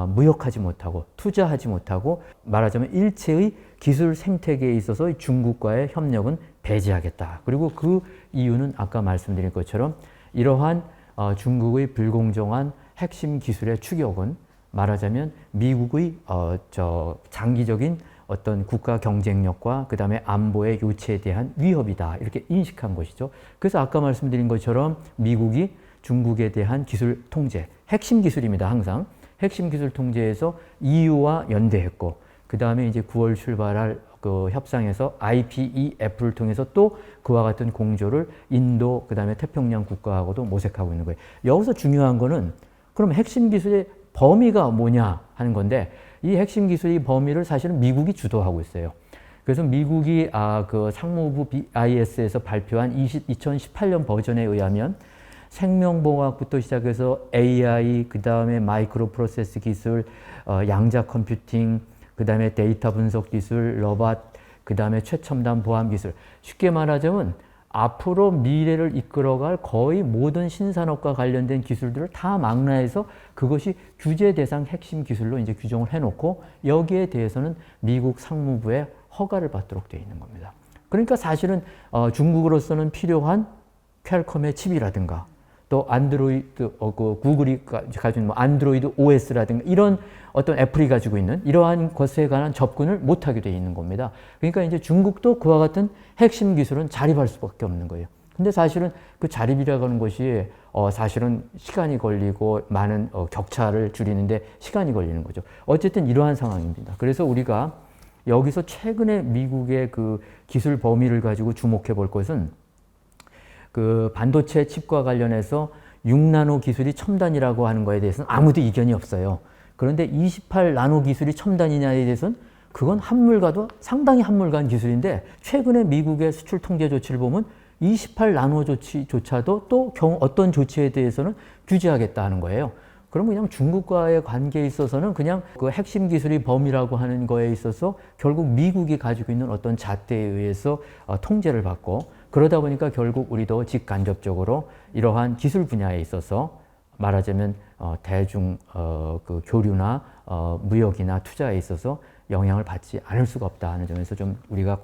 무역하지 못하고 투자하지 못하고 말하자면 일체의 기술 생태계에 있어서 중국과의 협력은 배제하겠다. 그리고 그 이유는 아까 말씀드린 것처럼 이러한 중국의 불공정한 핵심 기술의 추격은 말하자면 미국의 장기적인 어떤 국가 경쟁력과 그 다음에 안보의 요체에 대한 위협이다. 이렇게 인식한 것이죠. 그래서 아까 말씀드린 것처럼 미국이 중국에 대한 기술 통제, 핵심 기술입니다. 항상. 핵심 기술 통제에서 EU와 연대했고, 그 다음에 이제 9월 출발할 그 협상에서 IPEF를 통해서 또 그와 같은 공조를 인도, 그 다음에 태평양 국가하고도 모색하고 있는 거예요. 여기서 중요한 거는 그럼 핵심 기술의 범위가 뭐냐 하는 건데, 이 핵심 기술의 범위를 사실은 미국이 주도하고 있어요. 그래서 미국이 그 상무부 BIS에서 발표한 2018년 버전에 의하면 생명공학부터 시작해서 AI, 그 다음에 마이크로 프로세스 기술, 양자 컴퓨팅, 그 다음에 데이터 분석 기술, 로봇, 그 다음에 최첨단 보안 기술. 쉽게 말하자면 앞으로 미래를 이끌어갈 거의 모든 신산업과 관련된 기술들을 다 망라해서 그것이 규제 대상 핵심 기술로 이제 규정을 해놓고 여기에 대해서는 미국 상무부의 허가를 받도록 되어 있는 겁니다. 그러니까 사실은 중국으로서는 필요한 퀄컴의 칩이라든가 또 안드로이드, 구글이 가지고 있는 안드로이드 OS라든가 이런 어떤 애플이 가지고 있는 이러한 것에 관한 접근을 못하게 되어 있는 겁니다. 그러니까 이제 중국도 그와 같은 핵심 기술은 자립할 수밖에 없는 거예요. 근데 사실은 그 자립이라고 하는 것이 사실은 시간이 걸리고 많은 격차를 줄이는데 시간이 걸리는 거죠. 어쨌든 이러한 상황입니다. 그래서 우리가 여기서 최근에 미국의 그 기술 범위를 가지고 주목해 볼 것은 그 반도체 칩과 관련해서 6나노 기술이 첨단이라고 하는 거에 대해서는 아무도 이견이 없어요. 그런데 28나노 기술이 첨단이냐에 대해서는 그건 한물가도 상당히 한물간 기술인데 최근에 미국의 수출 통제 조치를 보면 28나노 조치조차도 또 어떤 조치에 대해서는 규제하겠다 하는 거예요. 그럼 그냥 중국과의 관계에 있어서는 그냥 그 핵심 기술의 범위라고 하는 거에 있어서 결국 미국이 가지고 있는 어떤 잣대에 의해서 통제를 받고 그러다 보니까 결국 우리도 직간접적으로 이러한 기술 분야에 있어서 말하자면 대중 그 교류나 무역이나 투자에 있어서 영향을 받지 않을 수가 없다 하는 점에서 좀 우리가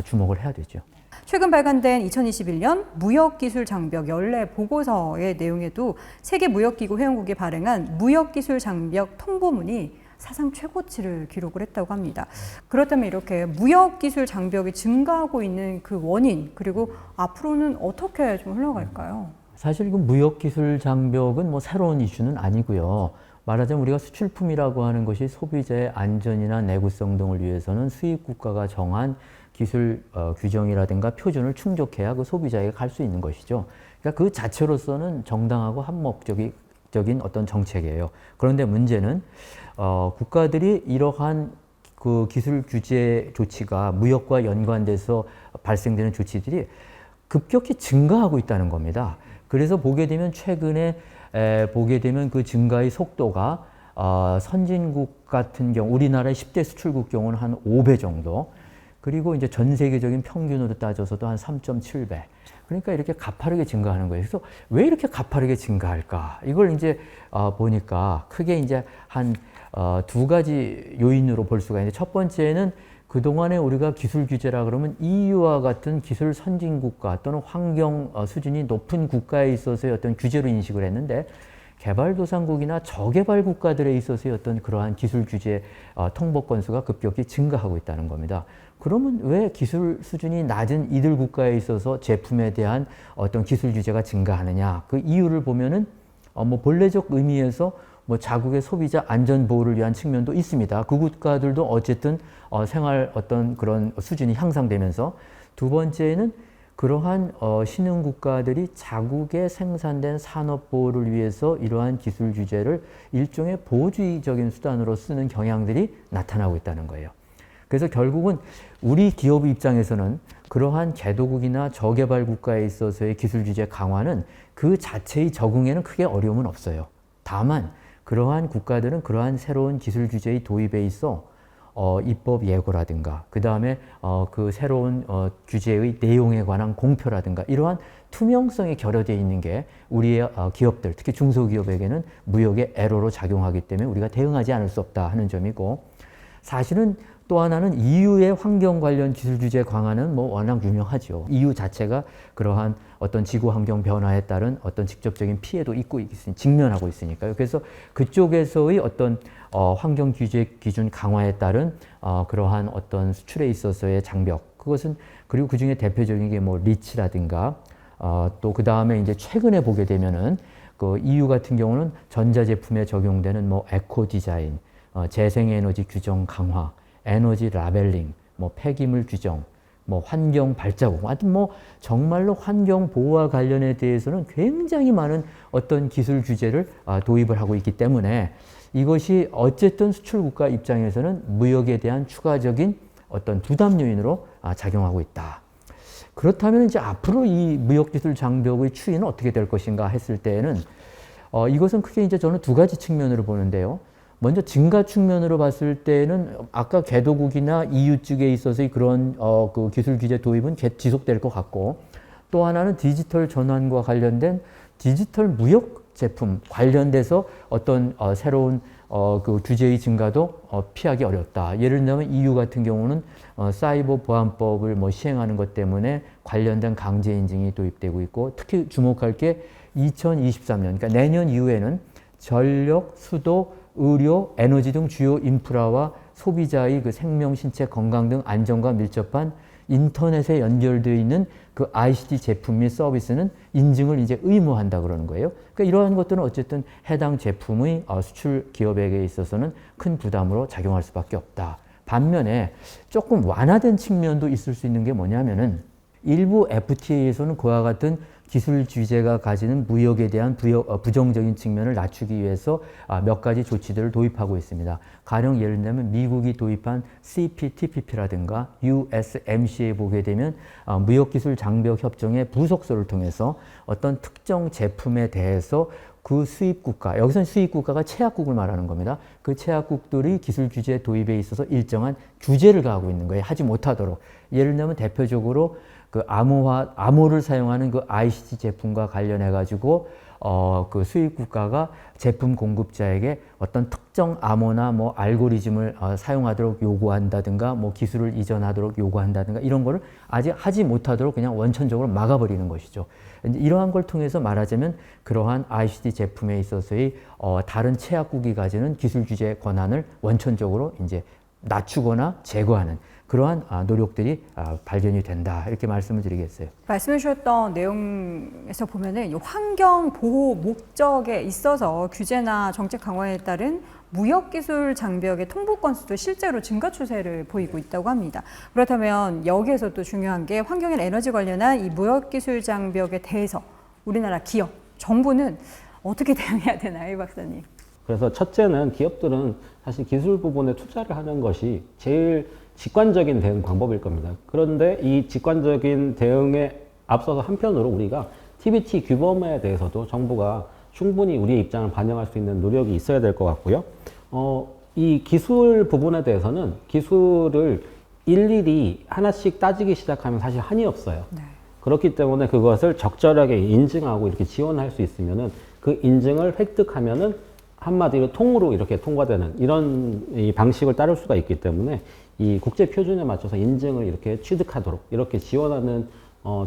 주목을 해야 되죠. 최근 발간된 2021년 무역기술 장벽 연례 보고서의 내용에도 세계무역기구 회원국이 발행한 무역기술 장벽 통보문이 사상 최고치를 기록을 했다고 합니다. 그렇다면 이렇게 무역기술 장벽이 증가하고 있는 그 원인, 그리고 앞으로는 어떻게 좀 흘러갈까요? 사실 그 무역기술 장벽은 뭐 새로운 이슈는 아니고요. 말하자면 우리가 수출품이라고 하는 것이 소비자의 안전이나 내구성 등을 위해서는 수입 국가가 정한 기술 규정이라든가 표준을 충족해야 그 소비자에게 갈 수 있는 것이죠. 그러니까 그 자체로서는 정당하고 합법적인 어떤 정책이에요. 그런데 문제는 국가들이 이러한 그 기술 규제 조치가 무역과 연관돼서 발생되는 조치들이 급격히 증가하고 있다는 겁니다. 그래서 보게 되면 최근에 보게 되면 그 증가의 속도가 선진국 같은 경우 우리나라의 10대 수출국 경우는 한 5배 정도, 그리고 이제 전 세계적인 평균으로 따져서도 한 3.7배. 그러니까 이렇게 가파르게 증가하는 거예요. 그래서 왜 이렇게 가파르게 증가할까? 이걸 이제 보니까 크게 이제 한 두 가지 요인으로 볼 수가 있는데, 첫 번째는 그동안에 우리가 기술 규제라 그러면 EU와 같은 기술 선진국가 또는 환경 수준이 높은 국가에 있어서의 어떤 규제로 인식을 했는데, 개발도상국이나 저개발 국가들에 있어서의 어떤 그러한 기술 규제 통보 건수가 급격히 증가하고 있다는 겁니다. 그러면 왜 기술 수준이 낮은 이들 국가에 있어서 제품에 대한 어떤 기술 규제가 증가하느냐? 그 이유를 보면은 뭐 본래적 의미에서 뭐 자국의 소비자 안전 보호를 위한 측면도 있습니다. 그 국가들도 어쨌든 생활 어떤 그런 수준이 향상되면서, 두 번째는 그러한 신흥 국가들이 자국의 생산된 산업 보호를 위해서 이러한 기술 규제를 일종의 보호주의적인 수단으로 쓰는 경향들이 나타나고 있다는 거예요. 그래서 결국은 우리 기업 입장에서는 그러한 개도국이나 저개발 국가에 있어서의 기술 규제 강화는 그 자체의 적응에는 크게 어려움은 없어요. 다만 그러한 국가들은 그러한 새로운 기술 규제의 도입에 있어 입법 예고라든가 그 다음에 그 새로운 규제의 내용에 관한 공표라든가 이러한 투명성이 결여되어 있는 게 우리의 기업들, 특히 중소기업에게는 무역의 애로로 작용하기 때문에 우리가 대응하지 않을 수 없다 하는 점이고, 사실은 또 하나는 EU의 환경 관련 기술 규제 강화는 뭐 워낙 유명하죠. EU 자체가 그러한 어떤 지구 환경 변화에 따른 어떤 직접적인 피해도 직면하고 있으니까요. 그래서 그쪽에서의 어떤 환경 규제 기준 강화에 따른 그러한 어떤 수출에 있어서의 장벽, 그것은, 그리고 그 중에 대표적인 게 뭐 리치라든가 또 그 다음에 이제 최근에 보게 되면은 그 EU 같은 경우는 전자제품에 적용되는 뭐 에코 디자인, 재생에너지 규정 강화, 에너지 라벨링, 뭐 폐기물 규정, 뭐 환경 발자국, 하여튼 뭐 정말로 환경 보호와 관련에 대해서는 굉장히 많은 어떤 기술 규제를 도입을 하고 있기 때문에 이것이 어쨌든 수출국가 입장에서는 무역에 대한 추가적인 어떤 부담 요인으로 작용하고 있다. 그렇다면 이제 앞으로 이 무역기술 장벽의 추이는 어떻게 될 것인가 했을 때에는 이것은 크게 이제 저는 두 가지 측면으로 보는데요. 먼저 증가 측면으로 봤을 때는 아까 개도국이나 EU 측에 있어서의 그런 그 기술 규제 도입은 지속될 것 같고, 또 하나는 디지털 전환과 관련된 디지털 무역 제품 관련돼서 어떤 새로운 그 규제의 증가도 피하기 어렵다. 예를 들면 EU 같은 경우는 사이버 보안법을 뭐 시행하는 것 때문에 관련된 강제 인증이 도입되고 있고, 특히 주목할 게 2023년, 그러니까 내년 이후에는 전력, 수도, 의료, 에너지 등 주요 인프라와 소비자의 그 생명, 신체, 건강 등 안전과 밀접한 인터넷에 연결되어 있는 그 ICT 제품 및 서비스는 인증을 이제 의무한다 그러는 거예요. 그러니까 이러한 것들은 어쨌든 해당 제품의 수출 기업에게 있어서는 큰 부담으로 작용할 수밖에 없다. 반면에 조금 완화된 측면도 있을 수 있는 게 뭐냐면은 일부 FTA에서는 그와 같은 기술 규제가 가지는 무역에 대한 부정적인 측면을 낮추기 위해서 몇 가지 조치들을 도입하고 있습니다. 가령 예를 들면 미국이 도입한 CPTPP라든가 USMCA에 보게 되면 무역기술 장벽 협정의 부속서를 통해서 어떤 특정 제품에 대해서 그 수입국가, 여기서는 수입국가가 채약국을 말하는 겁니다. 그 채약국들이 기술 규제 도입에 있어서 일정한 규제를 가하고 있는 거예요. 하지 못하도록. 예를 들면 대표적으로 그 암호를 사용하는 그 ICT 제품과 관련해 가지고 그 수입 국가가 제품 공급자에게 어떤 특정 암호나 뭐 알고리즘을 사용하도록 요구한다든가 뭐 기술을 이전하도록 요구한다든가 이런 거를 아직 하지 못하도록 그냥 원천적으로 막아버리는 것이죠. 이러한 걸 통해서 말하자면 그러한 ICT 제품에 있어서의 다른 채약국이 가지는 기술 규제 권한을 원천적으로 이제 낮추거나 제거하는 그러한 노력들이 발견이 된다, 이렇게 말씀을 드리겠어요. 말씀해 주셨던 내용에서 보면은 이 환경 보호 목적에 있어서 규제나 정책 강화에 따른 무역기술 장벽의 통보 건수도 실제로 증가 추세를 보이고 있다고 합니다. 그렇다면 여기에서 또 중요한 게 환경이나 에너지 관련한 이 무역기술 장벽에 대해서 우리나라 기업, 정부는 어떻게 대응해야 되나요, 이 박사님? 그래서 첫째는 기업들은 사실 기술 부분에 투자를 하는 것이 제일 직관적인 대응 방법일 겁니다. 그런데 이 직관적인 대응에 앞서서 한편으로 우리가 TBT 규범에 대해서도 정부가 충분히 우리의 입장을 반영할 수 있는 노력이 있어야 될 것 같고요. 이 기술 부분에 대해서는 기술을 일일이 하나씩 따지기 시작하면 사실 한이 없어요. 네. 그렇기 때문에 그것을 적절하게 인증하고 이렇게 지원할 수 있으면은 그 인증을 획득하면은 한마디로 통으로 이렇게 통과되는 이런 이 방식을 따를 수가 있기 때문에 이 국제 표준에 맞춰서 인증을 이렇게 취득하도록 이렇게 지원하는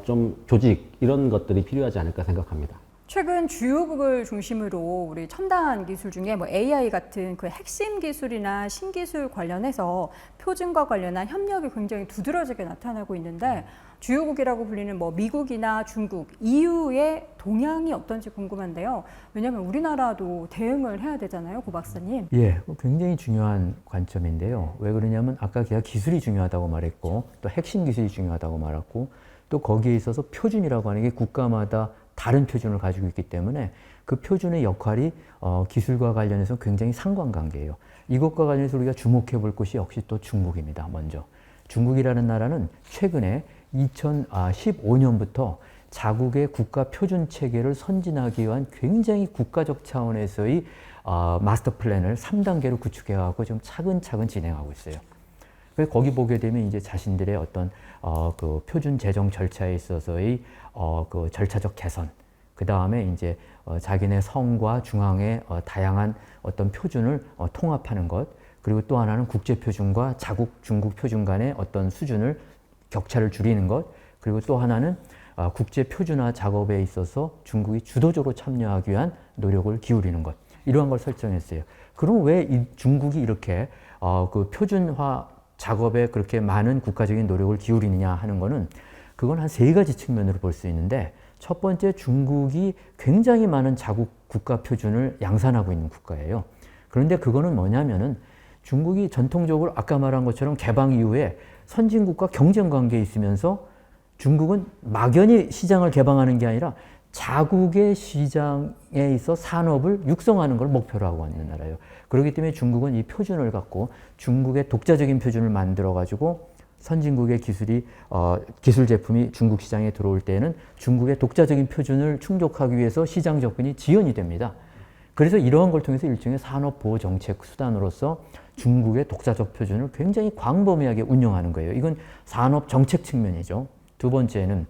좀 조직 이런 것들이 필요하지 않을까 생각합니다. 최근 주요국을 중심으로 우리 첨단 기술 중에 뭐 AI 같은 그 핵심 기술이나 신기술 관련해서 표준과 관련한 협력이 굉장히 두드러지게 나타나고 있는데 주요국이라고 불리는 뭐 미국이나 중국, EU의 동향이 어떤지 궁금한데요. 왜냐하면 우리나라도 대응을 해야 되잖아요, 고 박사님. 예, 굉장히 중요한 관점인데요. 왜 그러냐면 아까 제가 기술이 중요하다고 말했고 또 핵심 기술이 중요하다고 말했고 또 거기에 있어서 표준이라고 하는 게 국가마다 다른 표준을 가지고 있기 때문에 그 표준의 역할이 기술과 관련해서 굉장히 상관관계예요. 이것과 관련해서 우리가 주목해 볼 곳이 역시 또 중국입니다. 먼저 중국이라는 나라는 최근에 2015년부터 자국의 국가 표준 체계를 선진하기 위한 굉장히 국가적 차원에서의 마스터 플랜을 3단계로 구축해 갖고 좀 차근차근 진행하고 있어요. 그래서 거기 보게 되면 이제 자신들의 어떤 그 표준 제정 절차에 있어서의 그 절차적 개선, 그 다음에 이제 자기네 성과 중앙의 다양한 어떤 표준을 통합하는 것, 그리고 또 하나는 국제 표준과 자국 중국 표준 간의 어떤 수준을 격차를 줄이는 것, 그리고 또 하나는 국제 표준화 작업에 있어서 중국이 주도적으로 참여하기 위한 노력을 기울이는 것, 이러한 걸 설정했어요. 그럼 왜 이 중국이 이렇게 그 표준화 작업에 그렇게 많은 국가적인 노력을 기울이느냐 하는 거는 그건 한 세 가지 측면으로 볼 수 있는데, 첫 번째, 중국이 굉장히 많은 자국 국가 표준을 양산하고 있는 국가예요. 그런데 그거는 뭐냐면은 중국이 전통적으로 아까 말한 것처럼 개방 이후에 선진국과 경쟁 관계에 있으면서 중국은 막연히 시장을 개방하는 게 아니라 자국의 시장에 있어 산업을 육성하는 걸 목표로 하고 있는 나라예요. 그렇기 때문에 중국은 이 표준을 갖고 중국의 독자적인 표준을 만들어 가지고 선진국의 기술 제품이 중국 시장에 들어올 때에는 중국의 독자적인 표준을 충족하기 위해서 시장 접근이 지연이 됩니다. 그래서 이러한 걸 통해서 일종의 산업 보호 정책 수단으로서 중국의 독자적 표준을 굉장히 광범위하게 운영하는 거예요. 이건 산업 정책 측면이죠. 두 번째는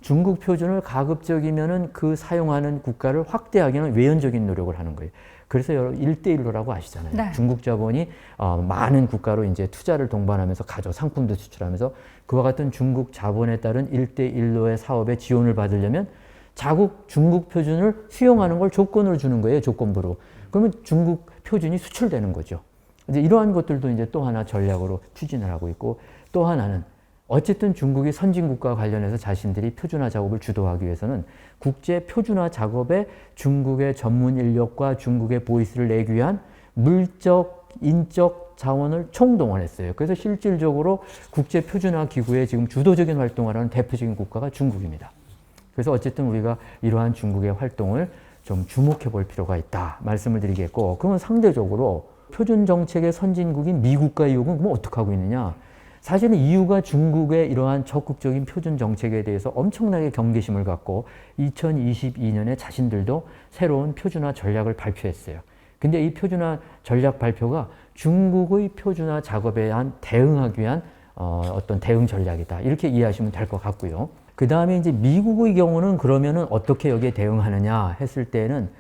중국 표준을 가급적이면은 그 사용하는 국가를 확대하기 위한 외연적인 노력을 하는 거예요. 그래서 1대1로라고 아시잖아요. 네. 중국 자본이 많은 국가로 이제 투자를 동반하면서 가져 상품도 수출하면서 그와 같은 중국 자본에 따른 1대1로의 사업에 지원을 받으려면 자국 중국 표준을 수용하는 걸 조건으로 주는 거예요. 조건부로. 그러면 중국 표준이 수출되는 거죠. 이제 이러한 것들도 이제 또 하나 전략으로 추진을 하고 있고, 또 하나는 어쨌든 중국이 선진국과 관련해서 자신들이 표준화 작업을 주도하기 위해서는 국제 표준화 작업에 중국의 전문 인력과 중국의 보이스를 내기 위한 물적, 인적 자원을 총동원했어요. 그래서 실질적으로 국제 표준화 기구에 지금 주도적인 활동을 하는 대표적인 국가가 중국입니다. 그래서 어쨌든 우리가 이러한 중국의 활동을 좀 주목해 볼 필요가 있다 말씀을 드리겠고, 그러면 상대적으로 표준 정책의 선진국인 미국과 EU는 그럼 어떻게 하고 있느냐? 사실은 EU가 중국의 이러한 적극적인 표준 정책에 대해서 엄청나게 경계심을 갖고 2022년에 자신들도 새로운 표준화 전략을 발표했어요. 근데 이 표준화 전략 발표가 중국의 표준화 작업에 대응하기 위한 어떤 대응 전략이다, 이렇게 이해하시면 될 것 같고요. 그 다음에 이제 미국의 경우는 그러면은 어떻게 여기에 대응하느냐 했을 때는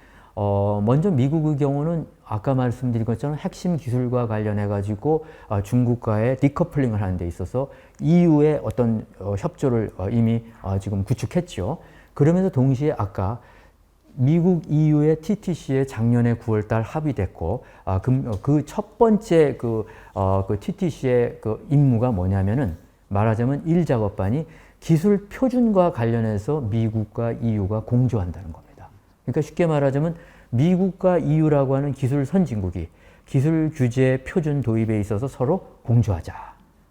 먼저 미국의 경우는 아까 말씀드린 것처럼 핵심 기술과 관련해 가지고 중국과의 디커플링을 하는 데 있어서 EU의 어떤 협조를 이미 지금 구축했죠. 그러면서 동시에 아까 미국 EU의 TTC에 작년에 9월 달 합의됐고, 그 첫 번째 그 TTC의 그 임무가 뭐냐면은 말하자면 1작업반이 기술 표준과 관련해서 미국과 EU가 공조한다는 겁니다. 그러니까 쉽게 말하자면 미국과 EU라고 하는 기술 선진국이 기술 규제 표준 도입에 있어서 서로 공조하자.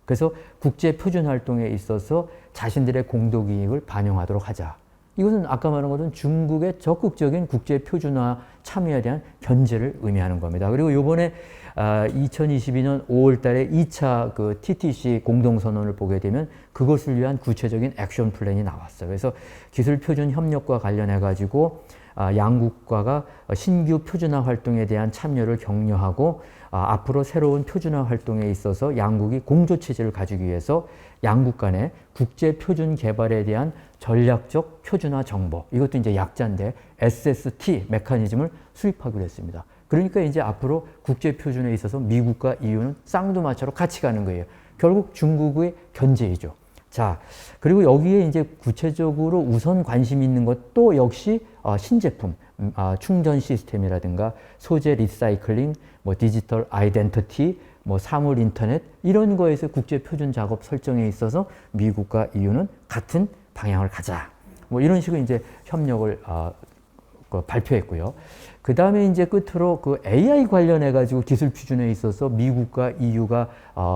그래서 국제 표준 활동에 있어서 자신들의 공동 이익을 반영하도록 하자. 이것은 아까 말한 것은 중국의 적극적인 국제 표준화 참여에 대한 견제를 의미하는 겁니다. 그리고 이번에 2022년 5월 달에 2차 그 TTC 공동선언을 보게 되면 그것을 위한 구체적인 액션 플랜이 나왔어요. 그래서 기술 표준 협력과 관련해 가지고 양국과가 신규 표준화 활동에 대한 참여를 격려하고 앞으로 새로운 표준화 활동에 있어서 양국이 공조 체제를 가지기 위해서 양국 간의 국제 표준 개발에 대한 전략적 표준화 정보, 이것도 이제 약자인데 SST 메커니즘을 수립하기로 했습니다. 그러니까 이제 앞으로 국제 표준에 있어서 미국과 EU는 쌍두마차로 같이 가는 거예요. 결국 중국의 견제이죠. 자, 그리고 여기에 이제 구체적으로 우선 관심 있는 것도 역시 신제품, 충전 시스템이라든가 소재 리사이클링, 뭐 디지털 아이덴티티, 뭐 사물 인터넷 이런 거에서 국제 표준 작업 설정에 있어서 미국과 EU는 같은 방향을 가자. 뭐 이런 식으로 이제 협력을 발표했고요. 그 다음에 이제 끝으로 그 AI 관련해 가지고 기술 표준에 있어서 미국과 EU가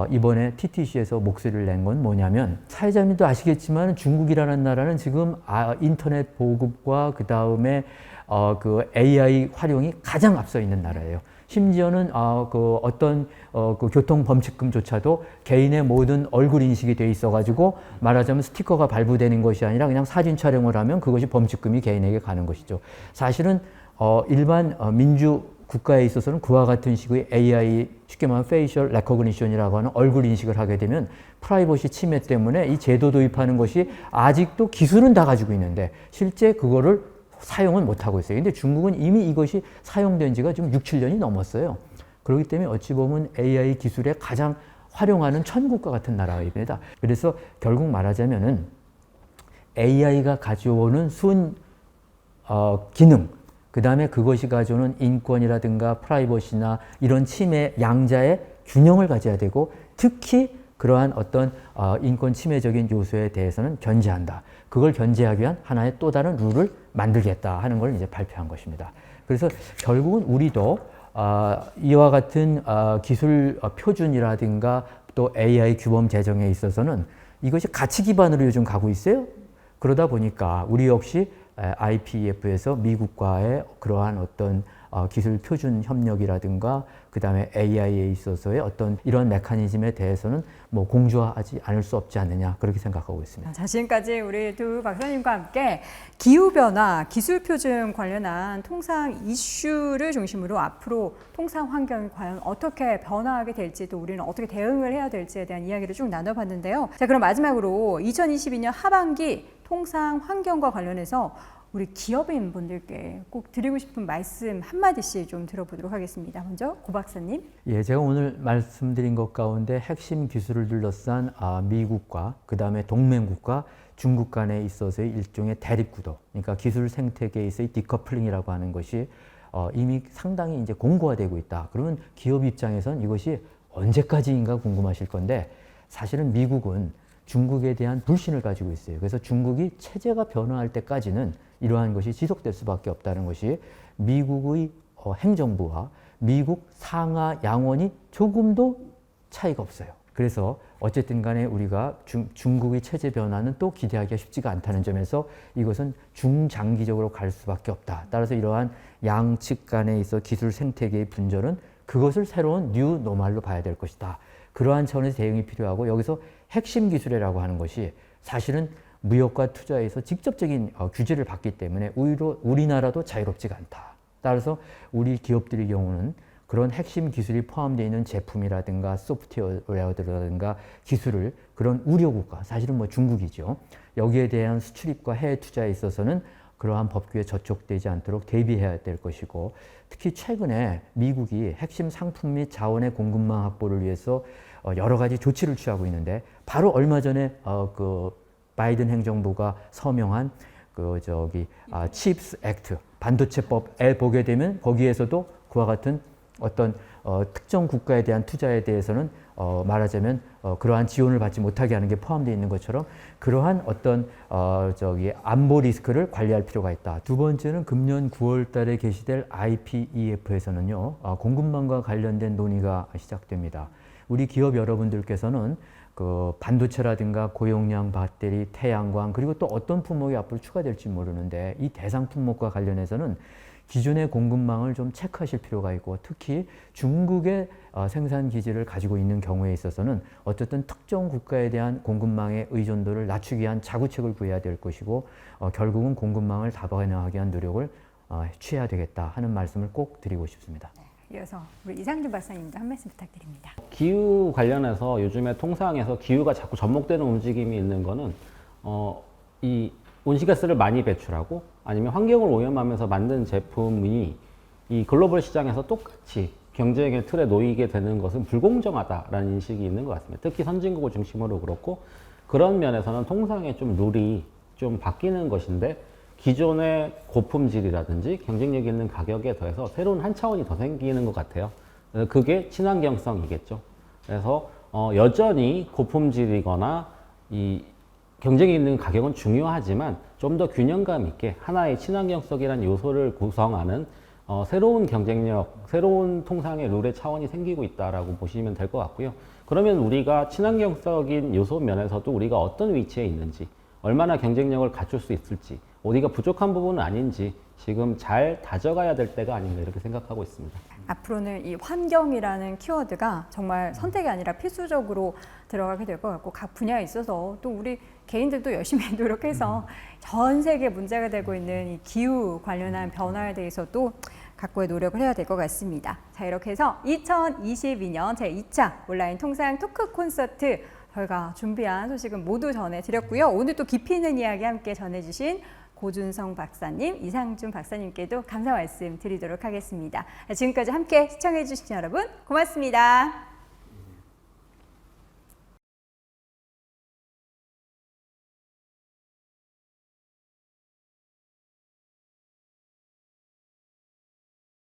이번에 TTC에서 목소리를 낸 건 뭐냐면, 사회자님도 아시겠지만 중국이라는 나라는 지금 인터넷 보급과 그 다음에 그 AI 활용이 가장 앞서 있는 나라예요. 심지어는 그 어떤 그 교통 범칙금조차도 개인의 모든 얼굴 인식이 돼 있어가지고 말하자면 스티커가 발부되는 것이 아니라 그냥 사진 촬영을 하면 그것이 범칙금이 개인에게 가는 것이죠. 사실은 일반 민주 국가에 있어서는 그와 같은 식의 AI, 쉽게 말하면 페이셜 레코그니션이라고 하는 얼굴 인식을 하게 되면 프라이버시 침해 때문에 이 제도 도입하는 것이 아직도 기술은 다 가지고 있는데 실제 그거를 사용은 못하고 있어요. 근데 중국은 이미 이것이 사용된 지가 지금 6, 7년이 넘었어요. 그렇기 때문에 어찌 보면 AI 기술에 가장 활용하는 천국과 같은 나라입니다. 그래서 결국 말하자면은 AI가 가져오는 기능, 그 다음에 그것이 가져오는 인권이라든가 프라이버시나 이런 침해, 양자의 균형을 가져야 되고, 특히 그러한 어떤 인권 침해적인 요소에 대해서는 견제한다. 그걸 견제하기 위한 하나의 또 다른 룰을 만들겠다 하는 걸 이제 발표한 것입니다. 그래서 결국은 우리도 이와 같은 기술 표준이라든가 또 AI 규범 제정에 있어서는 이것이 가치 기반으로 요즘 가고 있어요. 그러다 보니까 우리 역시 IPEF에서 미국과의 그러한 어떤 기술 표준 협력이라든가 그 다음에 AI에 있어서의 어떤 이런 메커니즘에 대해서는 뭐 공조하지 않을 수 없지 않느냐, 그렇게 생각하고 있습니다. 자, 지금까지 우리 두 박사님과 함께 기후변화, 기술표준 관련한 통상 이슈를 중심으로 앞으로 통상 환경이 과연 어떻게 변화하게 될지, 또 우리는 어떻게 대응을 해야 될지에 대한 이야기를 쭉 나눠봤는데요. 자, 그럼 마지막으로 2022년 하반기 통상 환경과 관련해서 우리 기업인 분들께 꼭 드리고 싶은 말씀 한마디씩 좀 들어보도록 하겠습니다. 먼저 고 박사님. 예, 제가 오늘 말씀드린 것 가운데 핵심 기술을 둘러싼 미국과 그 다음에 동맹국과 중국 간에 있어서의 일종의 대립구도, 그러니까 기술 생태계에 있어의 디커플링이라고 하는 것이 이미 상당히 이제 공고화되고 있다. 그러면 기업 입장에선 이것이 언제까지인가 궁금하실 건데, 사실은 미국은 중국에 대한 불신을 가지고 있어요. 그래서 중국이 체제가 변화할 때까지는 이러한 것이 지속될 수밖에 없다는 것이 미국의 행정부와 미국 상하 양원이 조금도 차이가 없어요. 그래서 어쨌든 간에 우리가 중국의 체제 변화는 또 기대하기가 쉽지가 않다는 점에서 이것은 중장기적으로 갈 수밖에 없다. 따라서 이러한 양측 간에 있어 기술 생태계의 분절은 그것을 새로운 뉴 노멀로 봐야 될 것이다. 그러한 차원에서 대응이 필요하고, 여기서 핵심 기술이라고 하는 것이 사실은 무역과 투자에서 직접적인 규제를 받기 때문에 오히려 우리나라도 자유롭지가 않다. 따라서 우리 기업들의 경우는 그런 핵심 기술이 포함되어 있는 제품이라든가 소프트웨어라든가 기술을 그런 우려국가, 사실은 뭐 중국이죠. 여기에 대한 수출입과 해외 투자에 있어서는 그러한 법규에 저촉되지 않도록 대비해야 될 것이고, 특히 최근에 미국이 핵심 상품 및 자원의 공급망 확보를 위해서 여러 가지 조치를 취하고 있는데, 바로 얼마 전에 그 바이든 행정부가 서명한 칩스 액트, 반도체법에 보게 되면 거기에서도 그와 같은 어떤 특정 국가에 대한 투자에 대해서는 말하자면 그러한 지원을 받지 못하게 하는 게 포함되어 있는 것처럼 그러한 어떤 안보 리스크를 관리할 필요가 있다. 두 번째는 금년 9월 달에 개시될 IPEF에서는요, 공급망과 관련된 논의가 시작됩니다. 우리 기업 여러분들께서는 그 반도체라든가 고용량 배터리, 태양광, 그리고 또 어떤 품목이 앞으로 추가될지 모르는데, 이 대상 품목과 관련해서는 기존의 공급망을 좀 체크하실 필요가 있고 특히 중국의 생산 기지를 가지고 있는 경우에 있어서는 어쨌든 특정 국가에 대한 공급망의 의존도를 낮추기 위한 자구책을 구해야 될 것이고 결국은 공급망을 다변화하기 위한 노력을 취해야 되겠다 하는 말씀을 꼭 드리고 싶습니다. 이어서 우리 이상준 박사님도 한 말씀 부탁드립니다. 기후 관련해서 요즘에 통상에서 기후가 자꾸 접목되는 움직임이 있는 거는 이 온실가스를 많이 배출하고 아니면 환경을 오염하면서 만든 제품이 이 글로벌 시장에서 똑같이 경쟁의 틀에 놓이게 되는 것은 불공정하다라는 인식이 있는 것 같습니다. 특히 선진국을 중심으로 그렇고 그런 면에서는 통상의 좀 룰이 좀 바뀌는 것인데 기존의 고품질이라든지 경쟁력 있는 가격에 더해서 새로운 한 차원이 더 생기는 것 같아요. 그게 친환경성이겠죠. 그래서 여전히 고품질이거나 이 경쟁이 있는 가격은 중요하지만 좀 더 균형감 있게 하나의 친환경성이라는 요소를 구성하는 새로운 경쟁력, 새로운 통상의 룰의 차원이 생기고 있다라고 보시면 될 것 같고요. 그러면 우리가 친환경적인 요소 면에서도 우리가 어떤 위치에 있는지, 얼마나 경쟁력을 갖출 수 있을지, 어디가 부족한 부분은 아닌지 지금 잘 다져가야 될 때가 아닌가 이렇게 생각하고 있습니다. 앞으로는 이 환경이라는 키워드가 정말 선택이 아니라 필수적으로 들어가게 될 것 같고 각 분야에 있어서 또 우리 개인들도 열심히 노력해서 전 세계 문제가 되고 있는 이 기후 관련한 변화에 대해서도 각고의 노력을 해야 될 것 같습니다. 자, 이렇게 해서 2022년 제2차 온라인 통상 토크 콘서트 저희가 준비한 소식은 모두 전해드렸고요. 오늘 또 깊이 있는 이야기 함께 전해주신 고준성 박사님, 이상준 박사님께도 감사 말씀 드리도록 하겠습니다. 지금까지 함께 시청해주신 여러분 고맙습니다.